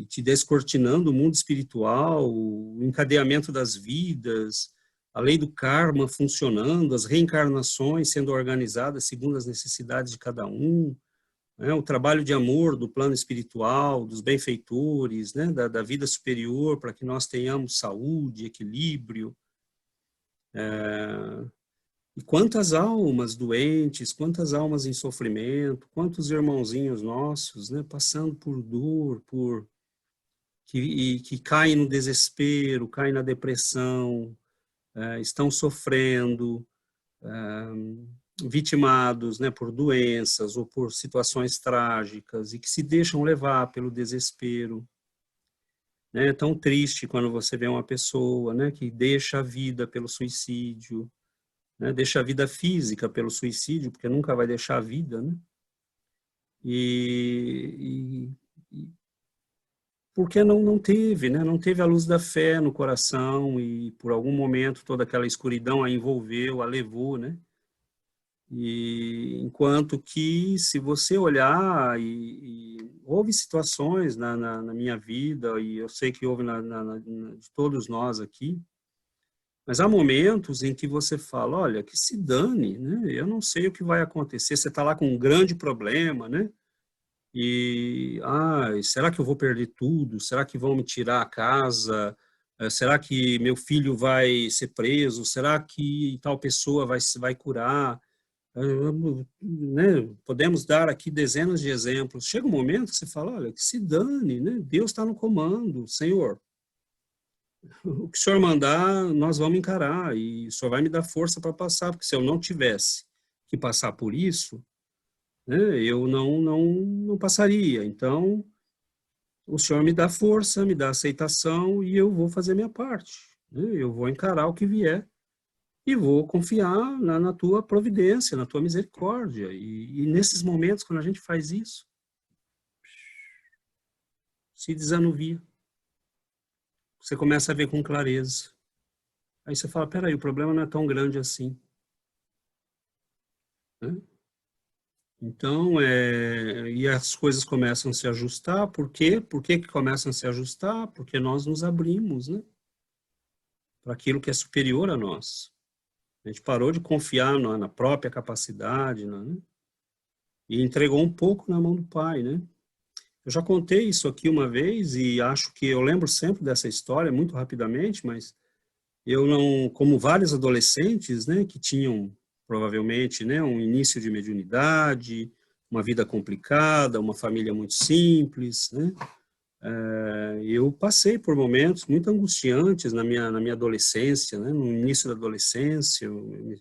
te descortinando o mundo espiritual, o encadeamento das vidas, a lei do karma funcionando, as reencarnações sendo organizadas segundo as necessidades de cada um, né? O trabalho de amor do plano espiritual, dos benfeitores, né? Da vida superior, para que nós tenhamos saúde, equilíbrio. E quantas almas doentes, quantas almas em sofrimento, quantos irmãozinhos nossos, né, passando por dor, que caem no desespero, caem na depressão, estão sofrendo, vitimados, né, por doenças ou por situações trágicas e que se deixam levar pelo desespero. É tão triste quando você vê uma pessoa, né, que deixa a vida pelo suicídio, né, deixa a vida física pelo suicídio, porque nunca vai deixar a vida, né? E porque não teve, né? Não teve a luz da fé no coração e por algum momento toda aquela escuridão a envolveu, a levou, né? E enquanto que, se você olhar, houve situações na minha vida, e eu sei que houve de todos nós aqui, mas há momentos em que você fala, olha, que se dane, né? Eu não sei o que vai acontecer. Você está lá com um grande problema, né? E, será que eu vou perder tudo? Será que vão me tirar a casa? Será que meu filho vai ser preso? Será que tal pessoa vai curar? Né? Podemos dar aqui dezenas de exemplos. Chega um momento que você fala, olha, que se dane, né? Deus está no comando, Senhor. O que o Senhor mandar, nós vamos encarar, e o Senhor vai me dar força para passar, porque se eu não tivesse que passar por isso, né, eu não passaria. Então, o Senhor me dá força, me dá aceitação, e eu vou fazer minha parte. Né? Eu vou encarar o que vier, e vou confiar na tua providência, na tua misericórdia. E nesses momentos, quando a gente faz isso, se desanuvia. Você começa a ver com clareza. Aí você fala, peraí, o problema não é tão grande assim. Né? Então, e as coisas começam a se ajustar. Por quê? Por que começam a se ajustar? Porque nós nos abrimos, né? Para aquilo que é superior a nós. A gente parou de confiar na própria capacidade, né? E entregou um pouco na mão do Pai, né? Eu já contei isso aqui uma vez e acho que eu lembro sempre dessa história, muito rapidamente, mas eu não, como vários adolescentes, né, que tinham provavelmente, né, um início de mediunidade, uma vida complicada, uma família muito simples, né, eu passei por momentos muito angustiantes na minha adolescência, né, no início da adolescência, um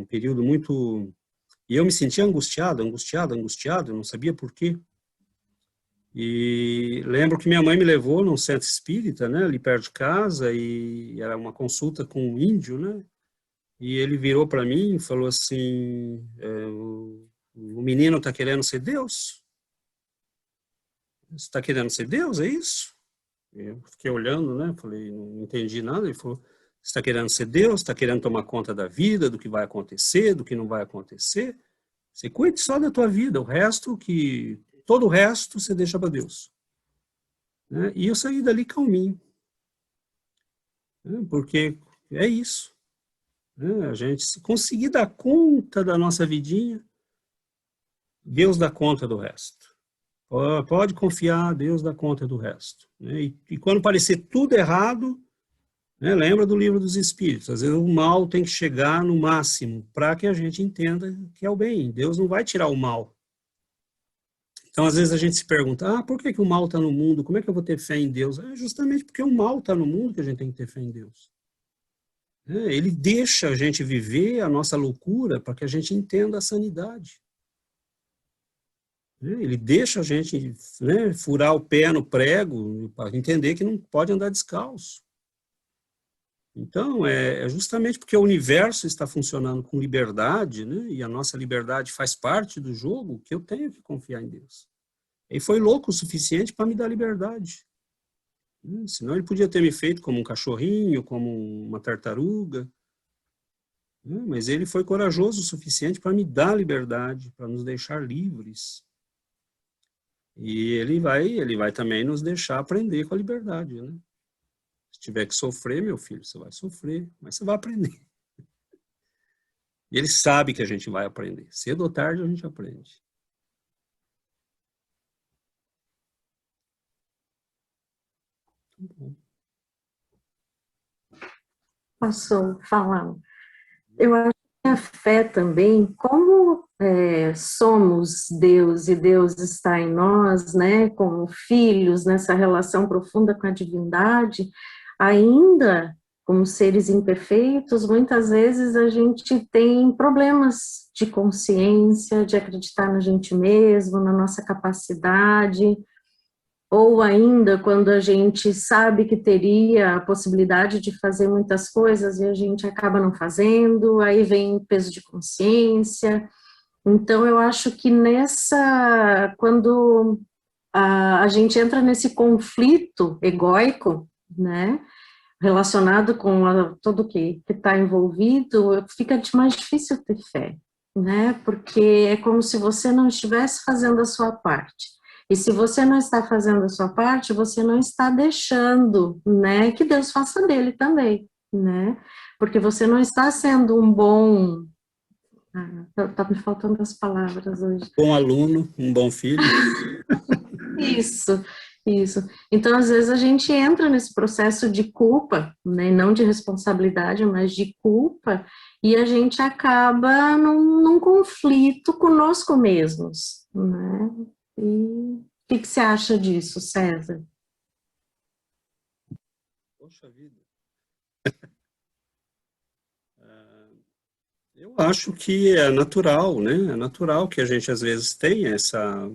período muito... E eu me sentia angustiado, eu não sabia por quê. E lembro que minha mãe me levou num centro espírita, né, ali perto de casa, e era uma consulta com um índio, né, e ele virou para mim e falou assim, o menino está querendo ser Deus? Você está querendo ser Deus, é isso? Eu fiquei olhando, né, falei, não entendi nada. Ele falou, você está querendo ser Deus, está querendo tomar conta da vida, do que vai acontecer, do que não vai acontecer? Você cuide só da tua vida, todo o resto você deixa para Deus. Né? E eu saí dali calminho. Né? Porque é isso. Né? A gente, se conseguir dar conta da nossa vidinha, Deus dá conta do resto. Pode confiar, Deus dá conta do resto. Né? E quando parecer tudo errado, né, lembra do Livro dos Espíritos, às vezes o mal tem que chegar no máximo para que a gente entenda que é o bem. Deus não vai tirar o mal. Então, às vezes a gente se pergunta, por que o mal está no mundo? Como é que eu vou ter fé em Deus? É justamente porque o mal está no mundo que a gente tem que ter fé em Deus. Ele deixa a gente viver a nossa loucura para que a gente entenda a sanidade. Ele deixa a gente, né, furar o pé no prego para entender que não pode andar descalço. Então, é justamente porque o universo está funcionando com liberdade, né, e a nossa liberdade faz parte do jogo, que eu tenho que confiar em Deus. Ele foi louco o suficiente para me dar liberdade. Senão ele podia ter me feito como um cachorrinho, como uma tartaruga. Mas ele foi corajoso o suficiente para me dar liberdade, para nos deixar livres. E ele vai também nos deixar aprender com a liberdade, né? Se tiver que sofrer, meu filho, você vai sofrer, mas você vai aprender. E ele sabe que a gente vai aprender. Cedo ou tarde a gente aprende. Posso falar? Eu acho que a fé também, como somos Deus e Deus está em nós, né, como filhos, nessa relação profunda com a divindade, ainda como seres imperfeitos, muitas vezes a gente tem problemas de consciência, de acreditar na gente mesmo, na nossa capacidade, ou ainda quando a gente sabe que teria a possibilidade de fazer muitas coisas e a gente acaba não fazendo, aí vem peso de consciência. Então, eu acho que quando a gente entra nesse conflito egóico, né, relacionado com tudo que está envolvido, fica mais difícil ter fé, né? Porque é como se você não estivesse fazendo a sua parte. E se você não está fazendo a sua parte, você não está deixando, né, que Deus faça dele também, né? Porque você não está sendo um bom... tá me faltando as palavras hoje. Bom aluno, um bom filho. Isso. Então, às vezes, a gente entra nesse processo de culpa, né, não de responsabilidade, mas de culpa, e a gente acaba num conflito conosco mesmos, né? E o que você acha disso, César? Poxa vida. Eu acho que é natural, né? É natural que a gente, às vezes, tenha essa...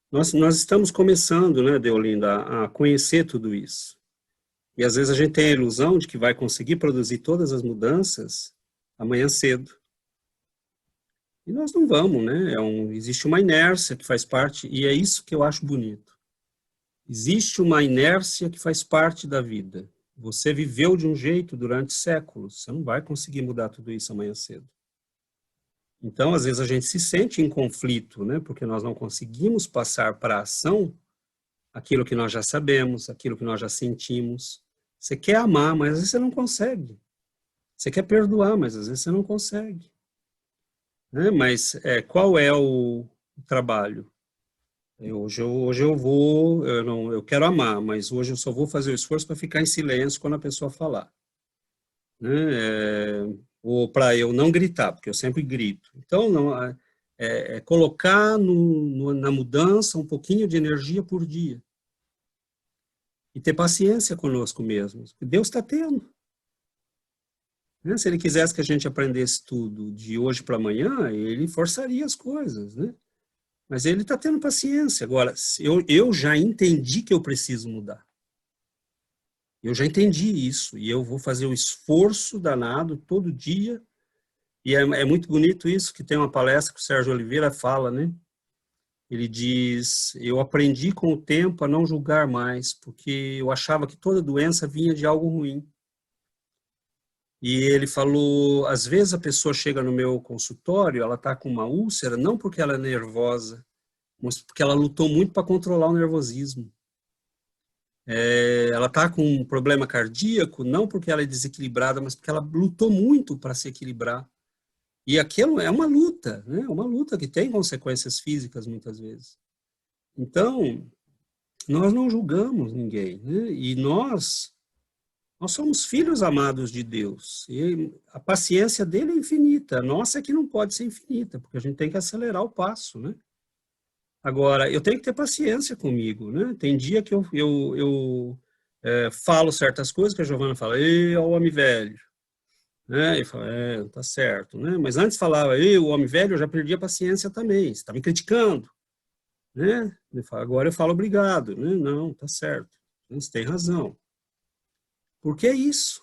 Nós estamos começando, né, Deolinda, a conhecer tudo isso. E, às vezes, a gente tem a ilusão de que vai conseguir produzir todas as mudanças amanhã cedo. E nós não vamos, né? Existe uma inércia que faz parte, e é isso que eu acho bonito. Existe uma inércia que faz parte da vida. Você viveu de um jeito durante séculos, você não vai conseguir mudar tudo isso amanhã cedo. Então, às vezes, a gente se sente em conflito, né? Porque nós não conseguimos passar para a ação aquilo que nós já sabemos, aquilo que nós já sentimos. Você quer amar, mas às vezes você não consegue. Você quer perdoar, mas às vezes você não consegue. Né? Mas qual é o trabalho? Hoje eu quero amar, mas hoje eu só vou fazer o esforço para ficar em silêncio quando a pessoa falar. Né? Ou para eu não gritar, porque eu sempre grito. Então, colocar na mudança um pouquinho de energia por dia. E ter paciência conosco mesmos. Deus está tendo. Né? Se ele quisesse que a gente aprendesse tudo de hoje para amanhã, ele forçaria as coisas, né? Mas ele está tendo paciência. Agora, eu já entendi que eu preciso mudar. Eu já entendi isso. E eu vou fazer o esforço danado todo dia. E é muito bonito isso, que tem uma palestra que o Sérgio Oliveira fala, né? Ele diz, eu aprendi com o tempo a não julgar mais, porque eu achava que toda doença vinha de algo ruim. E ele falou, às vezes a pessoa chega no meu consultório, ela está com uma úlcera, não porque ela é nervosa, mas porque ela lutou muito para controlar o nervosismo. Ela está com um problema cardíaco, não porque ela é desequilibrada, mas porque ela lutou muito para se equilibrar. E aquilo é uma luta, né? Uma luta que tem consequências físicas muitas vezes. Então, nós não julgamos ninguém, né? E nós somos filhos amados de Deus. E a paciência dele é infinita. A nossa é que não pode ser infinita, porque a gente tem que acelerar o passo, né? Agora, eu tenho que ter paciência comigo, né? Tem dia que eu falo certas coisas que a Giovana fala, ei, ó, o homem velho. Né? E fala, tá certo, né? Mas antes falava, ei, o homem velho, eu já perdi a paciência também, você está me criticando. Né? Agora eu falo obrigado, né? Não, tá certo, você tem razão. Porque é isso.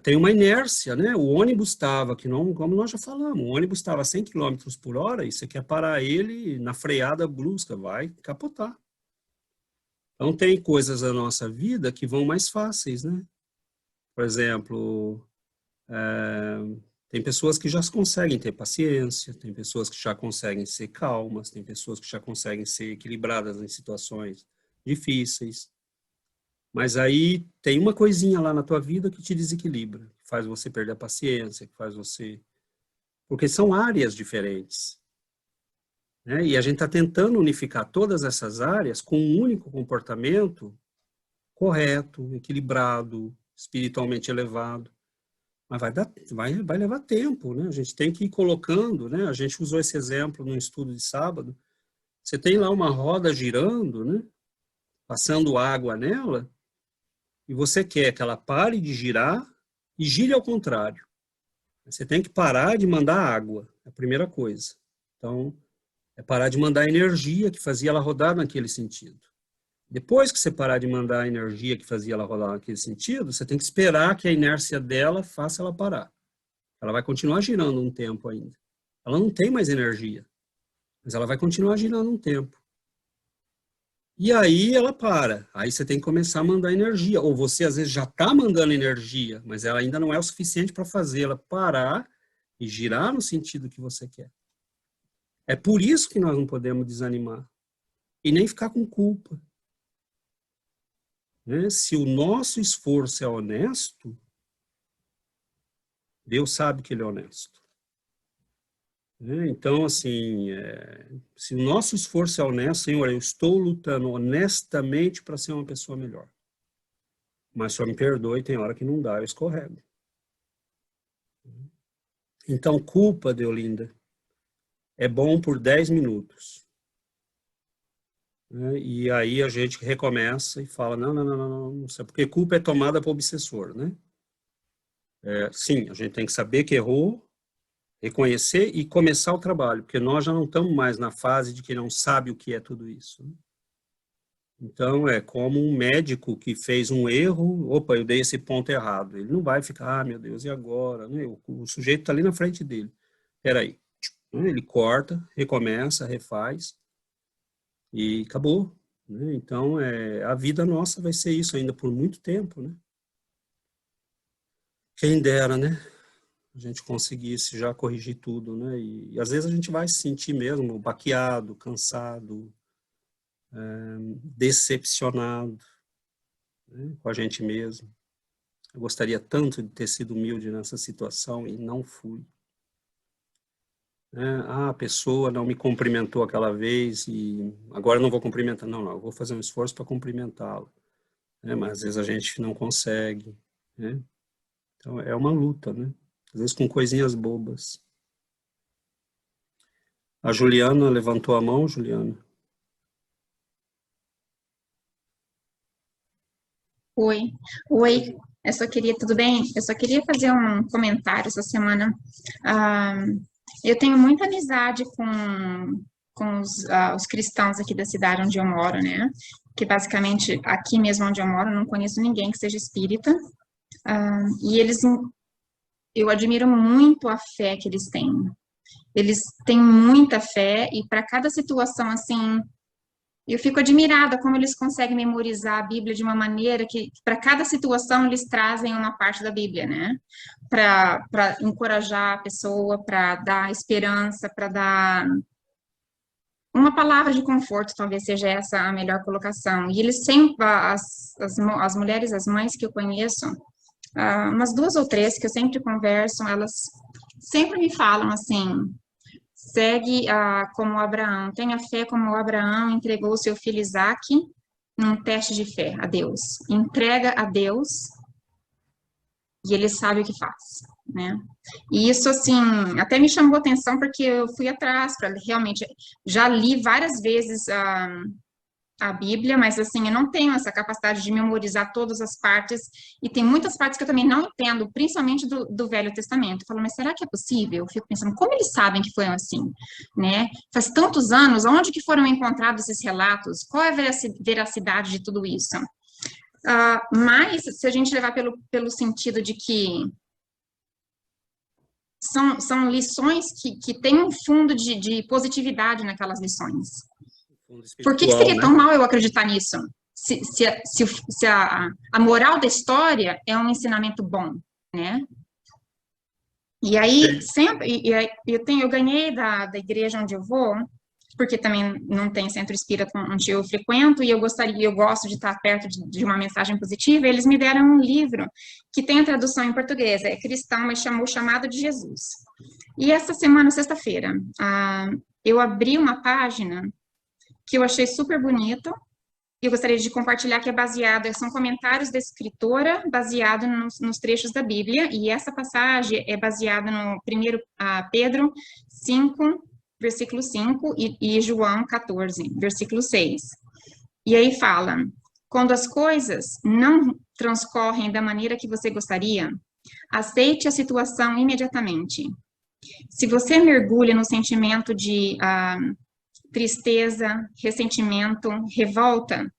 Tem uma inércia, né? O ônibus estava, como nós já falamos, o ônibus estava a 100 km por hora e você quer parar ele na freada brusca, vai capotar. Então tem coisas da nossa vida que vão mais fáceis, né? Por exemplo, tem pessoas que já conseguem ter paciência, tem pessoas que já conseguem ser calmas, tem pessoas que já conseguem ser equilibradas em situações difíceis. Mas aí tem uma coisinha lá na tua vida que te desequilibra, que faz você perder a paciência, que faz você... Porque são áreas diferentes. Né? E a gente está tentando unificar todas essas áreas com um único comportamento correto, equilibrado, espiritualmente elevado. Mas vai levar tempo, né? A gente tem que ir colocando, né? A gente usou esse exemplo no estudo de sábado. Você tem lá uma roda girando, né? Passando água nela, e você quer que ela pare de girar e gire ao contrário. Você tem que parar de mandar água, é a primeira coisa. Então, é parar de mandar energia que fazia ela rodar naquele sentido. Depois que você parar de mandar a energia que fazia ela rodar naquele sentido, você tem que esperar que a inércia dela faça ela parar. Ela vai continuar girando um tempo ainda. Ela não tem mais energia, mas ela vai continuar girando um tempo. E aí ela para. Aí você tem que começar a mandar energia. Ou você, às vezes, já está mandando energia, mas ela ainda não é o suficiente para fazê-la parar e girar no sentido que você quer. É por isso que nós não podemos desanimar. E nem ficar com culpa. Né? Se o nosso esforço é honesto, Deus sabe que ele é honesto. Então, assim, se o nosso esforço é honesto, Senhor, eu estou lutando honestamente para ser uma pessoa melhor. Mas só me perdoe, tem hora que não dá, eu escorrego. Então, culpa, Deolinda, é bom por 10 minutos. E aí a gente recomeça e fala, não sei, porque culpa é tomada por obsessor, né? Sim, a gente tem que saber que errou, reconhecer e começar o trabalho, porque nós já não estamos mais na fase de que não sabe o que é tudo isso. Né? Então, é como um médico que fez um erro, opa, eu dei esse ponto errado. Ele não vai ficar, meu Deus, e agora? Né? O sujeito está ali na frente dele. Espera aí. Ele corta, recomeça, refaz e acabou. Né? Então, a vida nossa vai ser isso ainda por muito tempo. Né? Quem dera, né? A gente conseguisse já corrigir tudo, né? E às vezes a gente vai se sentir mesmo baqueado, cansado, decepcionado, né? Com a gente mesmo. Eu gostaria tanto de ter sido humilde nessa situação e não fui. A pessoa não me cumprimentou aquela vez e agora eu não vou cumprimentar. Não, eu vou fazer um esforço para cumprimentá-lo. Mas às vezes a gente não consegue, né? Então é uma luta, né? Às vezes com coisinhas bobas. A Juliana levantou a mão, Juliana. Oi, tudo bem? Eu só queria fazer um comentário essa semana. Eu tenho muita amizade com os cristãos aqui da cidade onde eu moro, né? Que basicamente, aqui mesmo onde eu moro, eu não conheço ninguém que seja espírita. E eu admiro muito a fé que eles têm. Eles têm muita fé e para cada situação, assim, eu fico admirada como eles conseguem memorizar a Bíblia de uma maneira que, para cada situação, eles trazem uma parte da Bíblia, né? Para encorajar a pessoa, para dar esperança, para dar uma palavra de conforto, talvez seja essa a melhor colocação. E eles sempre, as mulheres, as mães que eu conheço, umas 2 ou 3 que eu sempre converso, elas sempre me falam assim, segue como Abraão, tenha fé como Abraão entregou o seu filho Isaque num teste de fé a Deus. Entrega a Deus e ele sabe o que faz, né? E isso, assim, até me chamou a atenção porque eu fui atrás para realmente, já li várias vezes a Bíblia, mas assim, eu não tenho essa capacidade de memorizar todas as partes, e tem muitas partes que eu também não entendo, principalmente do Velho Testamento. Eu falo, mas será que é possível? Eu fico pensando, como eles sabem que foi assim, né? Faz tantos anos, onde que foram encontrados esses relatos? Qual é a veracidade de tudo isso? Mas, se a gente levar pelo sentido de que são lições que têm um fundo de positividade naquelas lições. Por que seria tão mal eu acreditar nisso? Se a moral da história é um ensinamento bom, né? E aí, sempre, eu ganhei da igreja onde eu vou, porque também não tem centro espírita onde eu frequento, e eu gosto de estar perto de uma mensagem positiva, eles me deram um livro que tem a tradução em português, é cristão, mas chamou Chamado de Jesus. E essa semana, sexta-feira, eu abri uma página que eu achei super bonito, e eu gostaria de compartilhar, que são comentários da escritora, baseado nos trechos da Bíblia, e essa passagem é baseada no 1 Pedro 5, versículo 5, e João 14, versículo 6. E aí fala, quando as coisas não transcorrem da maneira que você gostaria, aceite a situação imediatamente. Se você mergulha no sentimento de tristeza, ressentimento, revolta,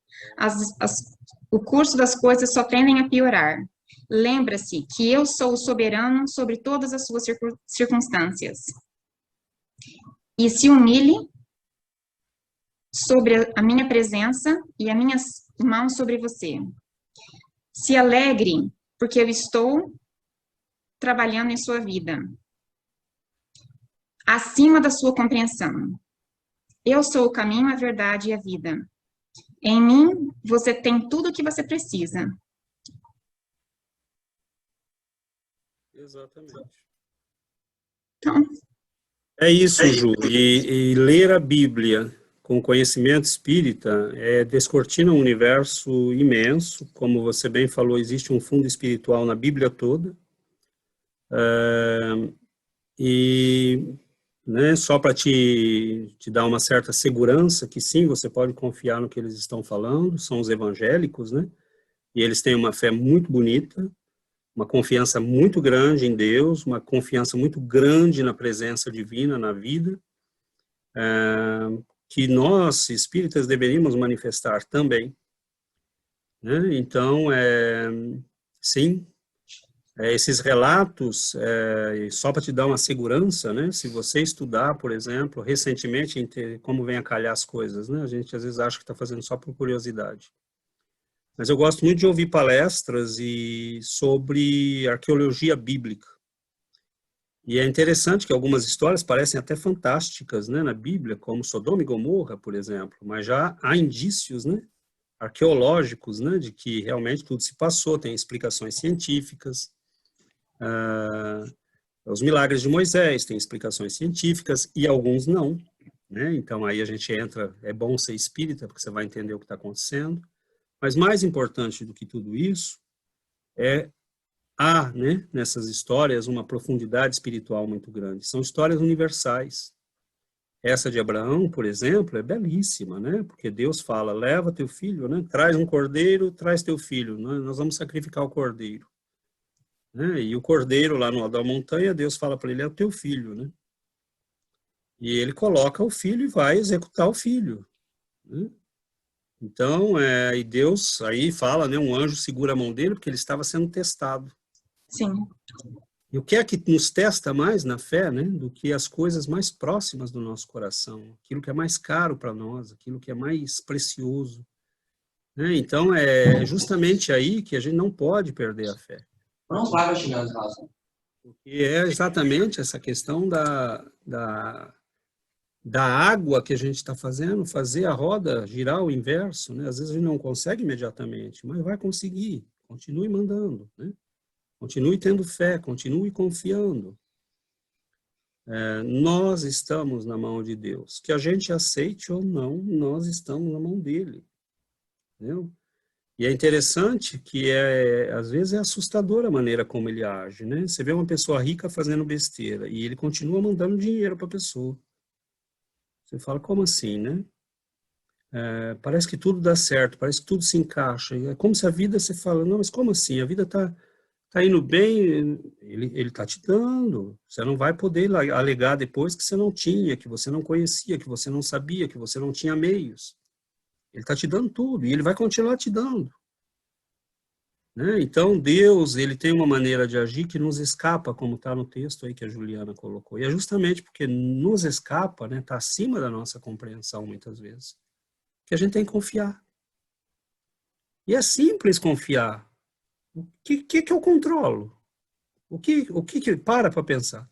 o curso das coisas só tendem a piorar. Lembra-se que eu sou o soberano sobre todas as suas circunstâncias. E se humilhe sobre a minha presença e as minhas mãos sobre você. Se alegre, porque eu estou trabalhando em sua vida, acima da sua compreensão. Eu sou o caminho, a verdade e a vida. Em mim, você tem tudo o que você precisa. Exatamente. Então, É isso, Ju. E ler a Bíblia com conhecimento espírita descortina um universo imenso. Como você bem falou, existe um fundo espiritual na Bíblia toda. E né, só para te dar uma certa segurança que sim, você pode confiar no que eles estão falando, são os evangélicos, né? E eles têm uma fé muito bonita, uma confiança muito grande em Deus, uma confiança muito grande na presença divina na vida, que nós, espíritas, deveríamos manifestar também. Né? Então, sim, esses relatos, só para te dar uma segurança, né? Se você estudar, por exemplo, recentemente, como vem a calhar as coisas, né? A gente às vezes acha que está fazendo só por curiosidade. Mas eu gosto muito de ouvir palestras sobre arqueologia bíblica. E é interessante que algumas histórias parecem até fantásticas, né, na Bíblia, como Sodoma e Gomorra, por exemplo, mas já há indícios, né, arqueológicos, né, de que realmente tudo se passou, tem explicações científicas. Os milagres de Moisés têm explicações científicas e alguns não, né? Então aí a gente entra, é bom ser espírita, porque você vai entender o que está acontecendo. Mas mais importante do que tudo isso, há, né, nessas histórias uma profundidade espiritual muito grande. São histórias universais. Essa de Abraão, por exemplo, é belíssima, né? Porque Deus fala, leva teu filho, né? Traz um cordeiro, traz teu filho. Nós vamos sacrificar o cordeiro. Né? E o cordeiro lá no alto da montanha, Deus fala para ele, é o teu filho, né? E ele coloca o filho e vai executar o filho. Né? Então, e Deus aí fala, né, um anjo segura a mão dele porque ele estava sendo testado. sim. E o que é que nos testa mais na fé, né, do que as coisas mais próximas do nosso coração, aquilo que é mais caro para nós, aquilo que é mais precioso. Né? Então, é justamente aí que a gente não pode perder a fé. Porque é exatamente essa questão da água que a gente está fazendo, fazer a roda girar ao inverso, né? Às vezes a gente não consegue imediatamente, mas vai conseguir. Continue mandando, né? Continue tendo fé, continue confiando. Nós estamos na mão de Deus. Que a gente aceite ou não, nós estamos na mão dele. Entendeu? E é interessante que, às vezes, é assustadora a maneira como ele age, né? Você vê uma pessoa rica fazendo besteira e ele continua mandando dinheiro para a pessoa. Você fala, como assim, né? Parece que tudo dá certo, parece que tudo se encaixa. É como se a vida, você fala, não, mas como assim? A vida está indo bem, ele está te dando. Você não vai poder alegar depois que você não tinha, que você não conhecia, que você não sabia, que você não tinha meios. Ele está te dando tudo e ele vai continuar te dando. Né? Então, Deus, ele tem uma maneira de agir que nos escapa, como está no texto aí que a Juliana colocou. E é justamente porque nos escapa, né, está acima da nossa compreensão, muitas vezes, que a gente tem que confiar. E é simples confiar. O que eu controlo? Para pensar.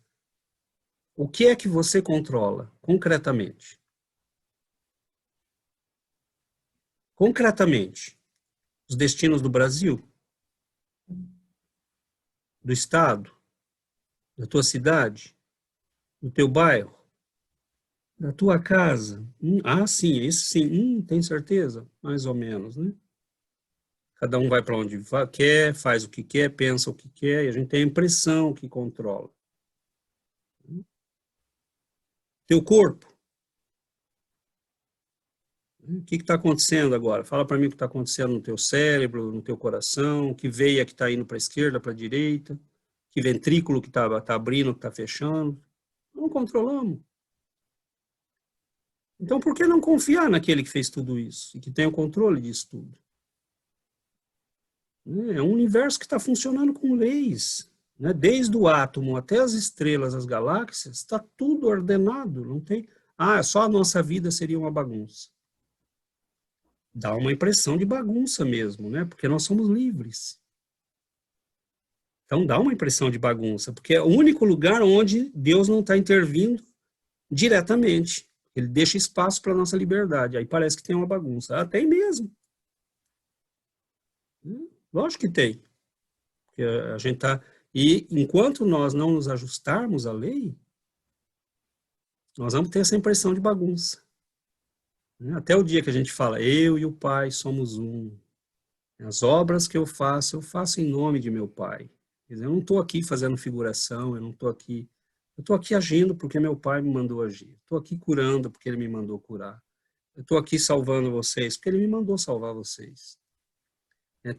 O que é que você controla, concretamente? Concretamente, os destinos do Brasil, do estado, da tua cidade, do teu bairro, da tua casa. Sim, esse sim. Tem certeza? Mais ou menos, né? Cada um vai para onde quer, faz o que quer, pensa o que quer, e a gente tem a impressão que controla. Teu corpo. O que está acontecendo agora? Fala para mim o que está acontecendo no teu cérebro, no teu coração, que veia que está indo para a esquerda, para a direita, que ventrículo que está abrindo, que está fechando. Não controlamos. Então, por que não confiar naquele que fez tudo isso e que tem o controle disso tudo? É um universo que está funcionando com leis. Né? Desde o átomo até as estrelas, as galáxias, está tudo ordenado. Não tem... só a nossa vida seria uma bagunça. dá uma impressão de bagunça mesmo, né? Porque nós somos livres. Então dá uma impressão de bagunça, porque é o único lugar onde Deus não está intervindo diretamente. Ele deixa espaço para a nossa liberdade. Aí parece que tem uma bagunça. Ah, tem mesmo. Lógico que tem. Porque a gente tá... E enquanto nós não nos ajustarmos à lei, nós vamos ter essa impressão de bagunça. Até o dia que a gente fala, eu e o Pai somos um. As obras que eu faço em nome de meu Pai. Quer dizer, eu não estou aqui fazendo figuração, eu estou aqui agindo porque meu Pai me mandou agir. Estou aqui curando porque Ele me mandou curar. Eu estou aqui salvando vocês porque Ele me mandou salvar vocês.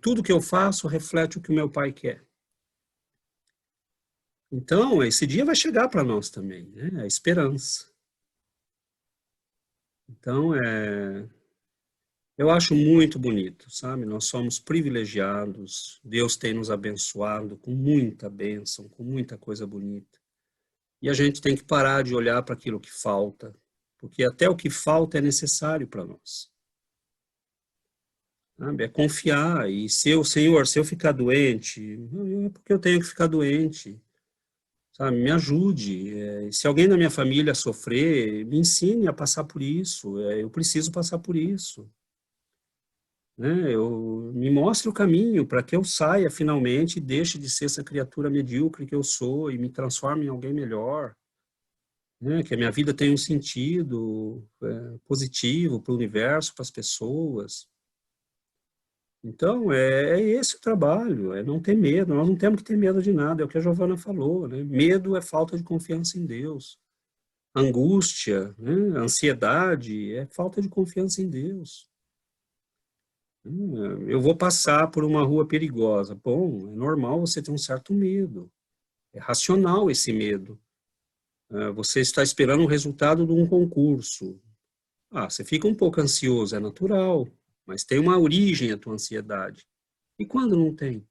Tudo que eu faço reflete o que o meu Pai quer. Então, esse dia vai chegar para nós também, né? A esperança. Então, eu acho muito bonito, sabe? Nós somos privilegiados, Deus tem nos abençoado com muita bênção, com muita coisa bonita. E a gente tem que parar de olhar para aquilo que falta, porque até o que falta é necessário para nós. Sabe? É confiar, e Senhor, se eu ficar doente, é porque eu tenho que ficar doente. Sabe? Me ajude. Se alguém da minha família sofrer, me ensine a passar por isso. Eu preciso passar por isso. Me mostre o caminho para que eu saia finalmente e deixe de ser essa criatura medíocre que eu sou e me transforme em alguém melhor. Que a minha vida tenha um sentido positivo para o universo, para as pessoas. Então, é esse o trabalho, é não ter medo. Nós não temos que ter medo de nada, é o que a Giovana falou, né? Medo é falta de confiança em Deus. Angústia, né? Ansiedade é falta de confiança em Deus. Eu vou passar por uma rua perigosa. Bom, é normal você ter um certo medo. É racional esse medo. Você está esperando o resultado de um concurso. Você fica um pouco ansioso, é natural. Mas tem uma origem a tua ansiedade. E quando não tem?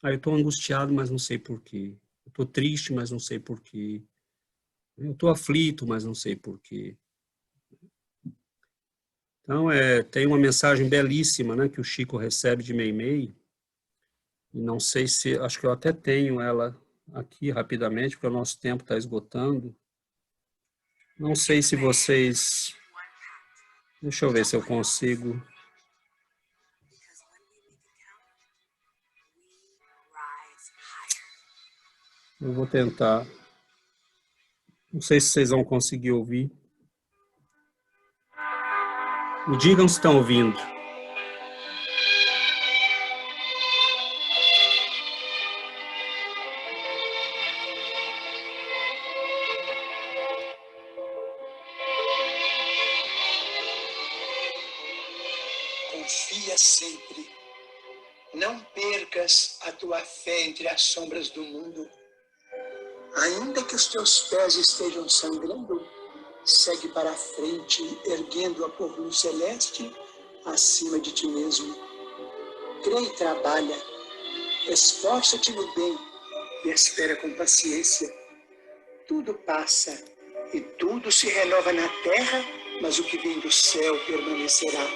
Eu estou angustiado, mas não sei porquê. Eu estou triste, mas não sei porquê. Eu estou aflito, mas não sei porquê. Então, tem uma mensagem belíssima, né, que o Chico recebe de Meimei. E não sei se... Acho que eu até tenho ela aqui rapidamente, porque o nosso tempo está esgotando. Não sei se vocês... Deixa eu ver se eu consigo... Eu vou tentar. Não sei se vocês vão conseguir ouvir. Me digam se estão ouvindo. Confia sempre. Não percas a tua fé entre as sombras do mundo. Ainda que os teus pés estejam sangrando, segue para a frente, erguendo-a por luz celeste acima de ti mesmo. Crê e trabalha, esforça-te no bem e espera com paciência. Tudo passa e tudo se renova na terra, mas o que vem do céu permanecerá.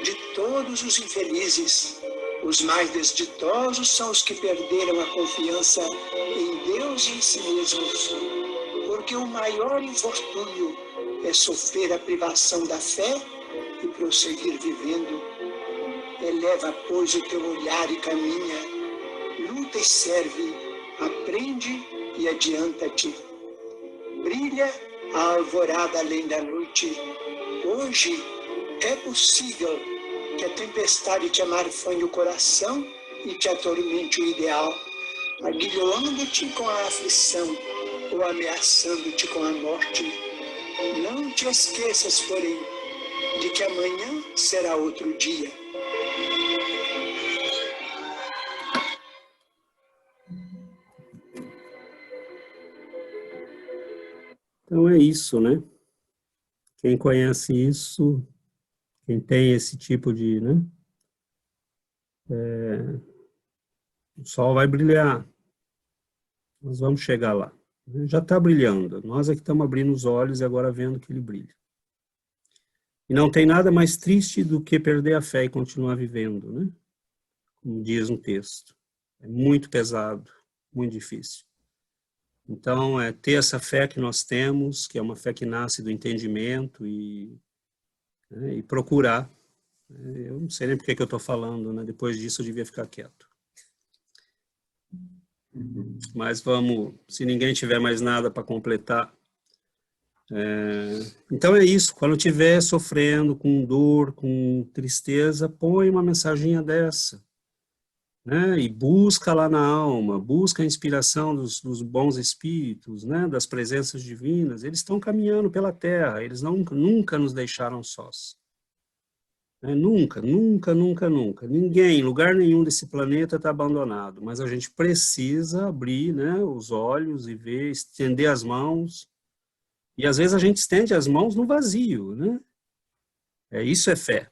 De todos os infelizes, os mais desditosos são os que perderam a confiança em Deus e em si mesmos, porque o maior infortúnio é sofrer a privação da fé e prosseguir vivendo. Eleva, pois, o teu olhar e caminha, luta e serve, aprende e adianta-te. Brilha a alvorada além da noite. Hoje é possível que a tempestade te amarfanhe o coração e te atormente o ideal, aguilhoando-te com a aflição ou ameaçando-te com a morte. Não te esqueças, porém, de que amanhã será outro dia. Então é isso, né? Quem conhece isso, quem tem esse tipo de, né? O sol vai brilhar. Nós vamos chegar lá. Já está brilhando. Nós é que estamos abrindo os olhos e agora vendo que ele brilha. E não tem nada mais triste do que perder a fé e continuar vivendo, né? Como diz um texto. É muito pesado, muito difícil. Então, ter essa fé que nós temos, que é uma fé que nasce do entendimento e procurar. Eu não sei nem por que eu estou falando, né? Depois disso eu devia ficar quieto. Mas vamos, se ninguém tiver mais nada para completar. Então é isso, quando estiver sofrendo com dor, com tristeza, põe uma mensaginha dessa. Né? E busca lá na alma, busca a inspiração dos bons espíritos, né? Das presenças divinas. Eles estão caminhando pela Terra, eles nunca nos deixaram sós. Nunca, nunca, nunca, nunca. Ninguém, lugar nenhum desse planeta está abandonado, mas a gente precisa abrir, né, os olhos e ver, estender as mãos. E às vezes a gente estende as mãos no vazio, né? Isso é fé.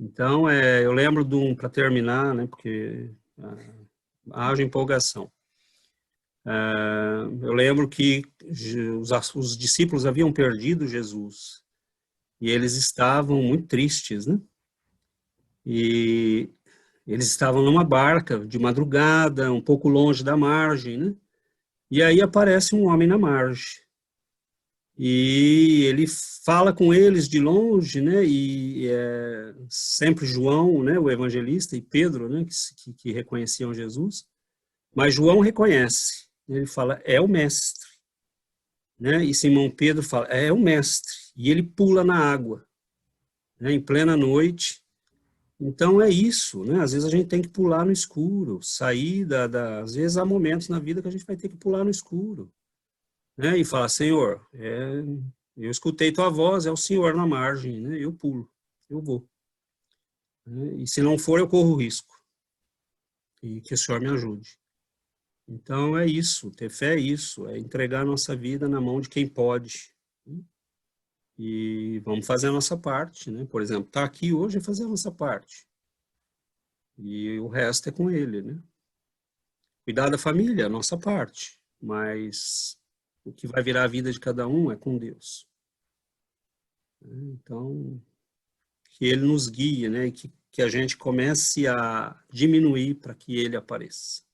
Então, eu lembro para terminar, né, porque haja empolgação. Eu lembro que os discípulos haviam perdido Jesus. E eles estavam muito tristes, né? E eles estavam numa barca de madrugada, um pouco longe da margem, né? E aí aparece um homem na margem. E ele fala com eles de longe, né? E sempre João, né, o evangelista, e Pedro, né, que reconheciam Jesus. Mas João reconhece. Ele fala, é o mestre. Né? E Simão Pedro fala, é o mestre. E ele pula na água, né, em plena noite. Então é isso, né? Às vezes a gente tem que pular no escuro, sair às vezes há momentos na vida que a gente vai ter que pular no escuro, né? E falar, Senhor, eu escutei tua voz, é o Senhor na margem, né? Eu pulo, eu vou. Né? E se não for, eu corro risco. E que o Senhor me ajude. Então é isso, ter fé é isso, é entregar a nossa vida na mão de quem pode. Né? E vamos fazer a nossa parte, né? Por exemplo, estar aqui hoje é fazer a nossa parte. E o resto é com ele, né? Cuidar da família é a nossa parte, mas o que vai virar a vida de cada um é com Deus. Então, que ele nos guie, né? E que a gente comece a diminuir para que ele apareça.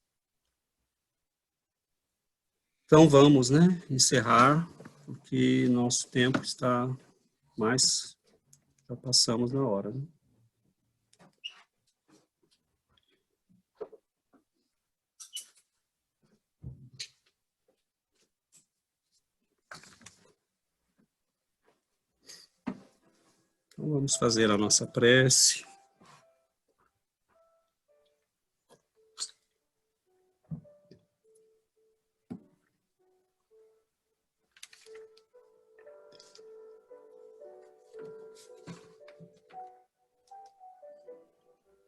Então vamos, né? Encerrar, porque nosso tempo está mais, já passamos na hora, né? Então vamos fazer a nossa prece.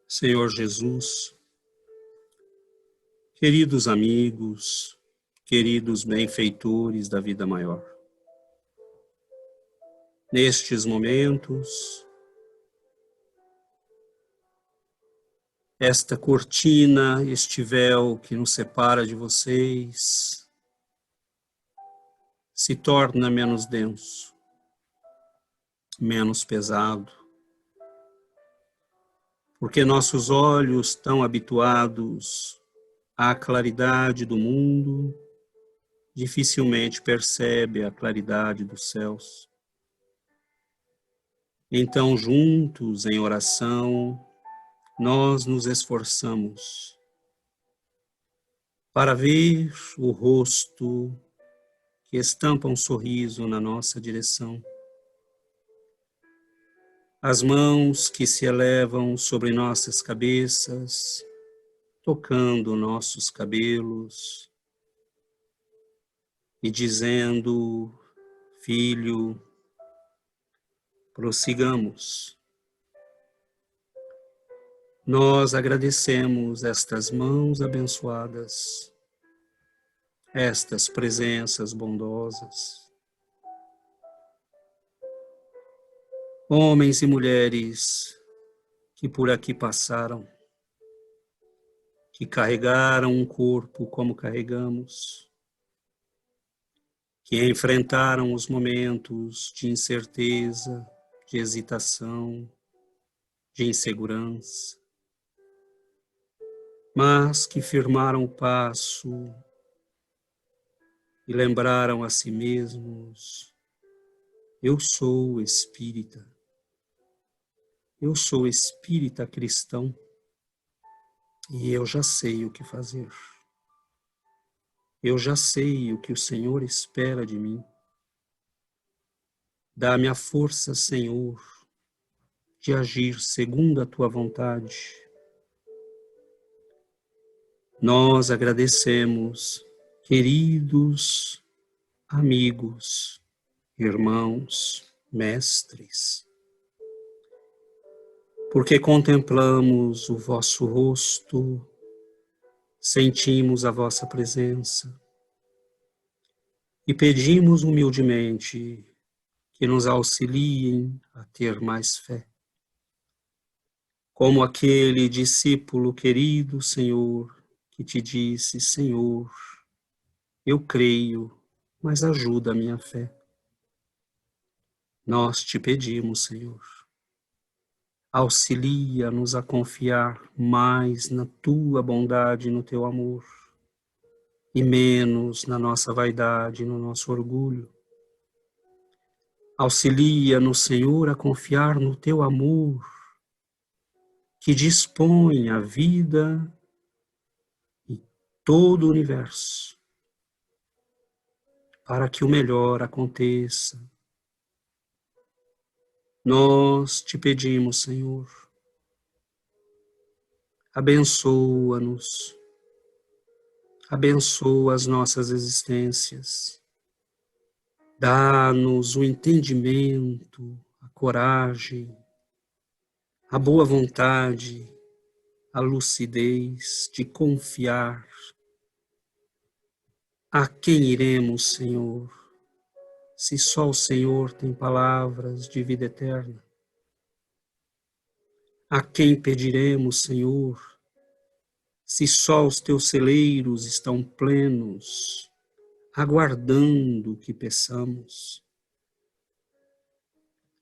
Senhor Jesus, queridos amigos, queridos benfeitores da vida maior, nestes momentos, esta cortina, este véu que nos separa de vocês, se torna menos denso, menos pesado, porque nossos olhos, tão habituados à claridade do mundo, dificilmente percebem a claridade dos céus. Então, juntos, em oração, nós nos esforçamos para ver o rosto que estampa um sorriso na nossa direção. As mãos que se elevam sobre nossas cabeças, tocando nossos cabelos e dizendo, filho, prossigamos. Nós agradecemos estas mãos abençoadas, estas presenças bondosas. Homens e mulheres que por aqui passaram, que carregaram um corpo como carregamos, que enfrentaram os momentos de incerteza, de hesitação, de insegurança, mas que firmaram o passo e lembraram a si mesmos: eu sou espírita, eu sou espírita cristão e eu já sei o que fazer. Eu já sei o que o Senhor espera de mim. Dá-me a força, Senhor, de agir segundo a tua vontade. Nós agradecemos, queridos amigos, irmãos, mestres, porque contemplamos o vosso rosto, sentimos a vossa presença e pedimos humildemente que nos auxiliem a ter mais fé. Como aquele discípulo querido, Senhor, que te disse: Senhor, eu creio, mas ajuda a minha fé. Nós te pedimos, Senhor, auxilia-nos a confiar mais na tua bondade e no teu amor, e menos na nossa vaidade e no nosso orgulho. Auxilia-nos, Senhor, a confiar no teu amor, que dispõe a vida e todo o universo, para que o melhor aconteça. Nós te pedimos, Senhor, abençoa-nos, abençoa as nossas existências, dá-nos o entendimento, a coragem, a boa vontade, a lucidez de confiar. A quem iremos, Senhor, se só o Senhor tem palavras de vida eterna? A quem pediremos, Senhor, se só os teus celeiros estão plenos, aguardando que peçamos?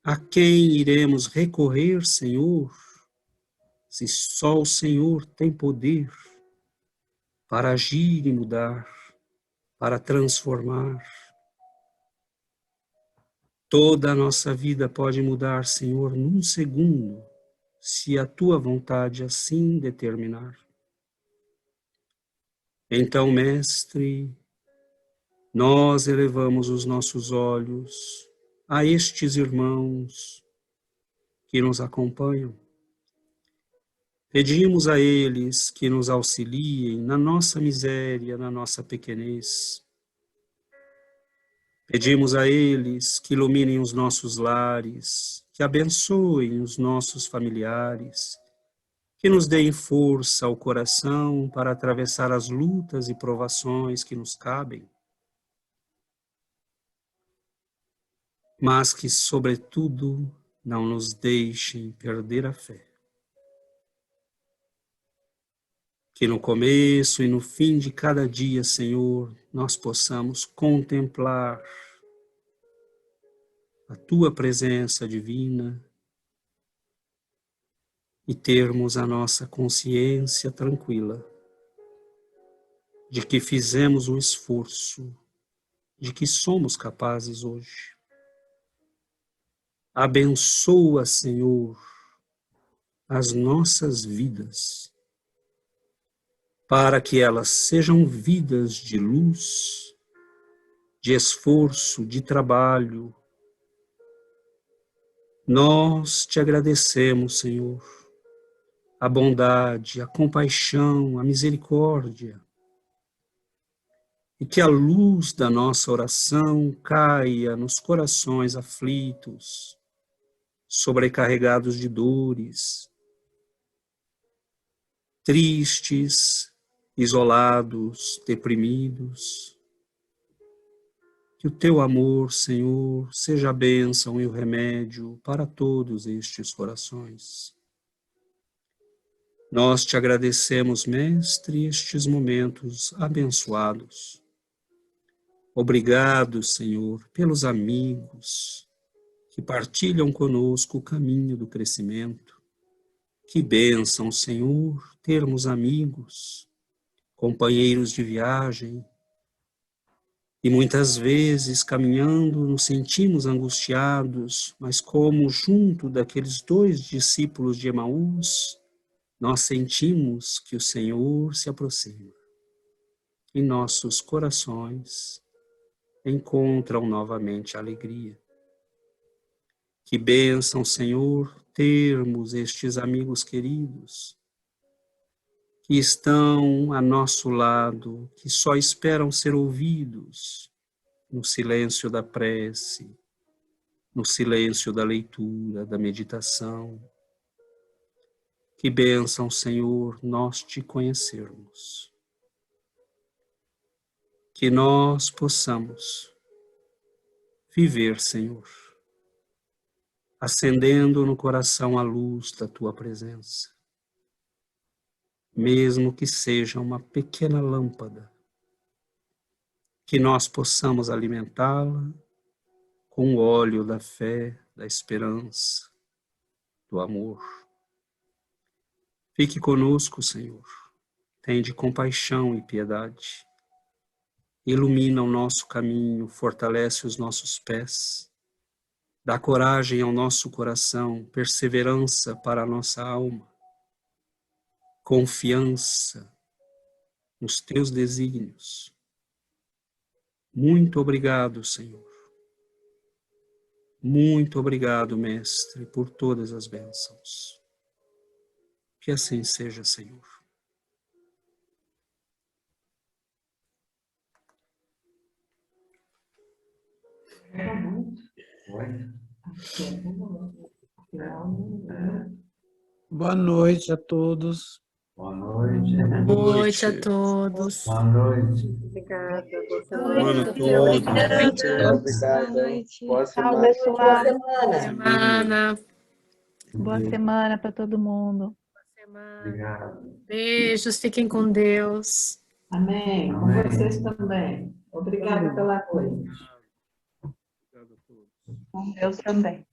A quem iremos recorrer, Senhor, se só o Senhor tem poder para agir e mudar, para transformar? Toda a nossa vida pode mudar, Senhor, num segundo, se a tua vontade assim determinar. Então, Mestre, nós elevamos os nossos olhos a estes irmãos que nos acompanham. Pedimos a eles que nos auxiliem na nossa miséria, na nossa pequenez. Pedimos a eles que iluminem os nossos lares, que abençoem os nossos familiares, que nos deem força ao coração para atravessar as lutas e provações que nos cabem, mas que, sobretudo, não nos deixem perder a fé. Que no começo e no fim de cada dia, Senhor, nós possamos contemplar a tua presença divina e termos a nossa consciência tranquila de que fizemos um esforço, de que somos capazes hoje. Abençoa, Senhor, as nossas vidas, para que elas sejam vidas de luz, de esforço, de trabalho. Nós te agradecemos, Senhor, a bondade, a compaixão, a misericórdia, e que a luz da nossa oração caia nos corações aflitos, sobrecarregados de dores, tristes, isolados, deprimidos. Que o teu amor, Senhor, seja a bênção e o remédio para todos estes corações. Nós te agradecemos, Mestre, estes momentos abençoados. Obrigado, Senhor, pelos amigos que partilham conosco o caminho do crescimento. Que bênção, Senhor, termos amigos, companheiros de viagem. E muitas vezes, caminhando, nos sentimos angustiados, mas como junto daqueles 2 discípulos de Emaús, nós sentimos que o Senhor se aproxima. E nossos corações encontram novamente a alegria. Que bênção, Senhor, termos estes amigos queridos, que estão a nosso lado, que só esperam ser ouvidos no silêncio da prece, no silêncio da leitura, da meditação. Que bênção, Senhor, nós te conhecermos. Que nós possamos viver, Senhor, acendendo no coração a luz da tua presença, mesmo que seja uma pequena lâmpada, que nós possamos alimentá-la com o óleo da fé, da esperança, do amor. Fique conosco, Senhor, tende compaixão e piedade, ilumina o nosso caminho, fortalece os nossos pés, dá coragem ao nosso coração, perseverança para a nossa alma, confiança nos teus desígnios. Muito obrigado, Senhor. Muito obrigado, Mestre, por todas as bênçãos. Que assim seja, Senhor. Boa noite a todos. Boa noite. Boa noite a todos. Boa noite. Obrigada. Boa noite a todos. Obrigado. Boa semana. Boa semana. Boa semana para todo mundo. Obrigado. Beijos, fiquem com Deus. Amém. Com vocês também. Obrigada pela coisa. Obrigado a todos. Com Deus também.